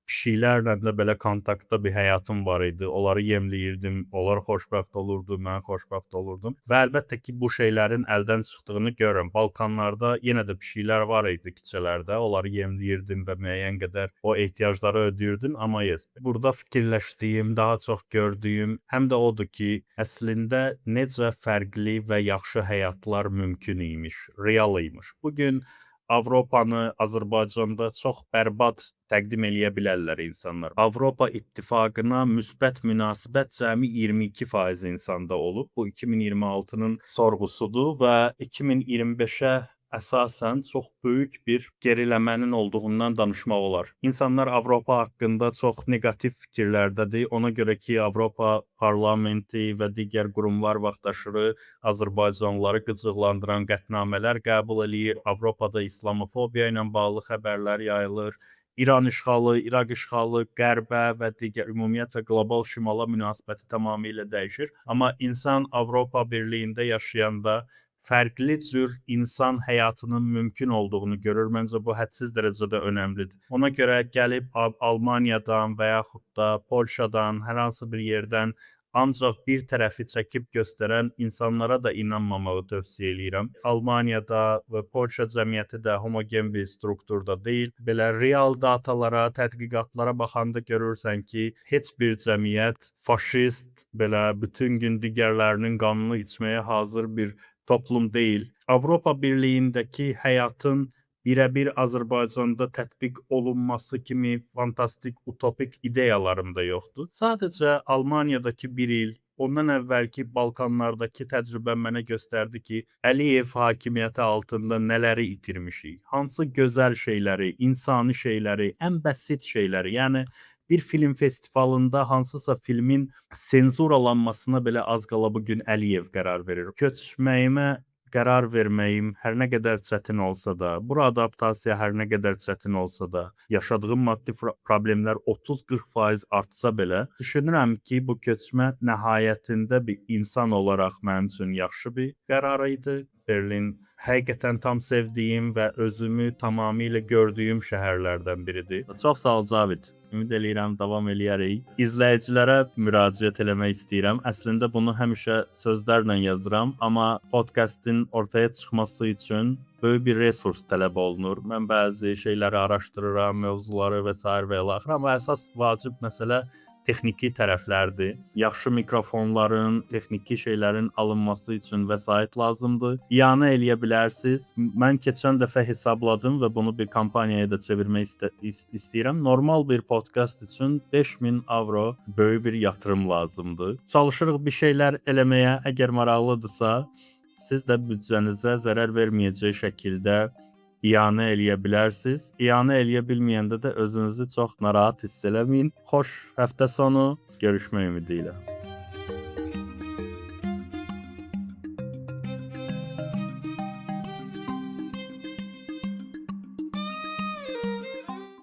pişiklərlə də belə kontaktda bir həyatım var idi. Onları yemləyirdim, onlar xoşbəxt olurdu, mən xoşbəxt olurdum. Və əlbəttə ki, bu şeylərin əldən çıxdığını görürəm. Balkanlarda yenə də pişiklər var idi küçələrdə. Onları yemləyirdim və müəyyən qədər o ehtiyacları ödəyirdim. Amma burada fikirləşdiyim, daha çox gördüyüm həm də odur ki, əslində necə fərqli və yaxşı həyatlar mümkün imiş, real imiş. Bugün Avropanı Azərbaycanda çox bərbad təqdim eləyə bilərlər insanlar. Avropa İttifaqına müsbət münasibət cəmi 22% insanda olub. Bu 2026-nın sorğusudur və 2025-ə əsasən çox böyük bir geriləmənin olduğundan danışmaq olar. İnsanlar Avropa haqqında çox neqativ fikirlərdədir. Ona görə ki, Avropa Parlamenti və digər qurumlar vaxtaşırı Azərbaycanlıları qıcıqlandıran qətnamələr qəbul eləyir. Avropada İslamofobiya ilə bağlı xəbərlər yayılır. İran işğalı, İraq işğalı, Qərbə və digər ümumiyyətlə qlobal şimala münasibəti tamamilə dəyişir. Amma insan Avropa Birliyində yaşayanda fərqli cür insan həyatının mümkün olduğunu görür. Məncə bu hədsiz dərəcədə önəmlidir. Ona görə gəlib Almaniyadan və yaxud da Polşadan, hər hansı bir yerdən ancaq bir tərəfi çəkib göstərən insanlara da inanmamağı tövsiyə eləyirəm. Almaniyada və Polşa cəmiyyəti də homogen bir strukturda deyil. Belə real datalara, tədqiqatlara baxanda görürsən ki, heç bir cəmiyyət faşist, belə bütün gün digərlərinin qanını içməyə hazır bir toplum deyil. Avropa Birliyindəki həyatın birəbir Azərbaycanda tətbiq olunması kimi fantastik, utopik ideyalarım da yoxdur. Sadəcə Almaniyadakı bir il, ondan əvvəlki Balkanlardakı təcrübəm mənə göstərdi ki, Əliyev hakimiyyəti altında nələri itirmişik, hansı gözəl şeyləri, insani şeyləri, ən bəsit şeyləri, yəni bir film festivalında hansısa filmin senzuralanmasına belə az qala bugün Əliyev qərar verir. Köçməyimə qərar verməyim hər nə qədər çətin olsa da, bura adaptasiya hər nə qədər çətin olsa da, yaşadığım maddi problemlər 30-40% artsa belə, düşünürəm ki, bu köçmə nəhayətində bir insan olaraq mənim üçün yaxşı bir qərar idi. Berlin həqiqətən tam sevdiyim və özümü tamamilə gördüyüm şəhərlərdən biridir. Çox sağ ol Cavid. Ümid eləyirəm davam eləyərik. İzləyicilərə müraciət eləmək istəyirəm. Əslində bunu həmişə sözlərlə yazıram, amma podkastın ortaya çıxması üçün böyük bir resurs tələb olunur. Mən bəzi şeyləri araşdırıram, mövzuları və s. və ilaxır, amma əsas vacib məsələ texniki tərəflərdir. Yaxşı mikrofonların, texniki şeylərin alınması üçün vəsait lazımdır. İyanə eləyə bilərsiniz. Mən keçən dəfə hesabladım və bunu bir kampaniyaya da çevirmək istəyirəm. Normal bir podkast üçün 5000 avro böyük bir yatırım lazımdır. Çalışırıq bir şeylər eləməyə, əgər maraqlıdırsa, siz də büdcənizə zərər verməyəcək şəkildə iyanə eləyə bilərsiniz. İyanə eləyə bilməyəndə də özünüzü çox narahat hiss eləməyin. Xoş həftə sonu, görüşmək ümidi ilə.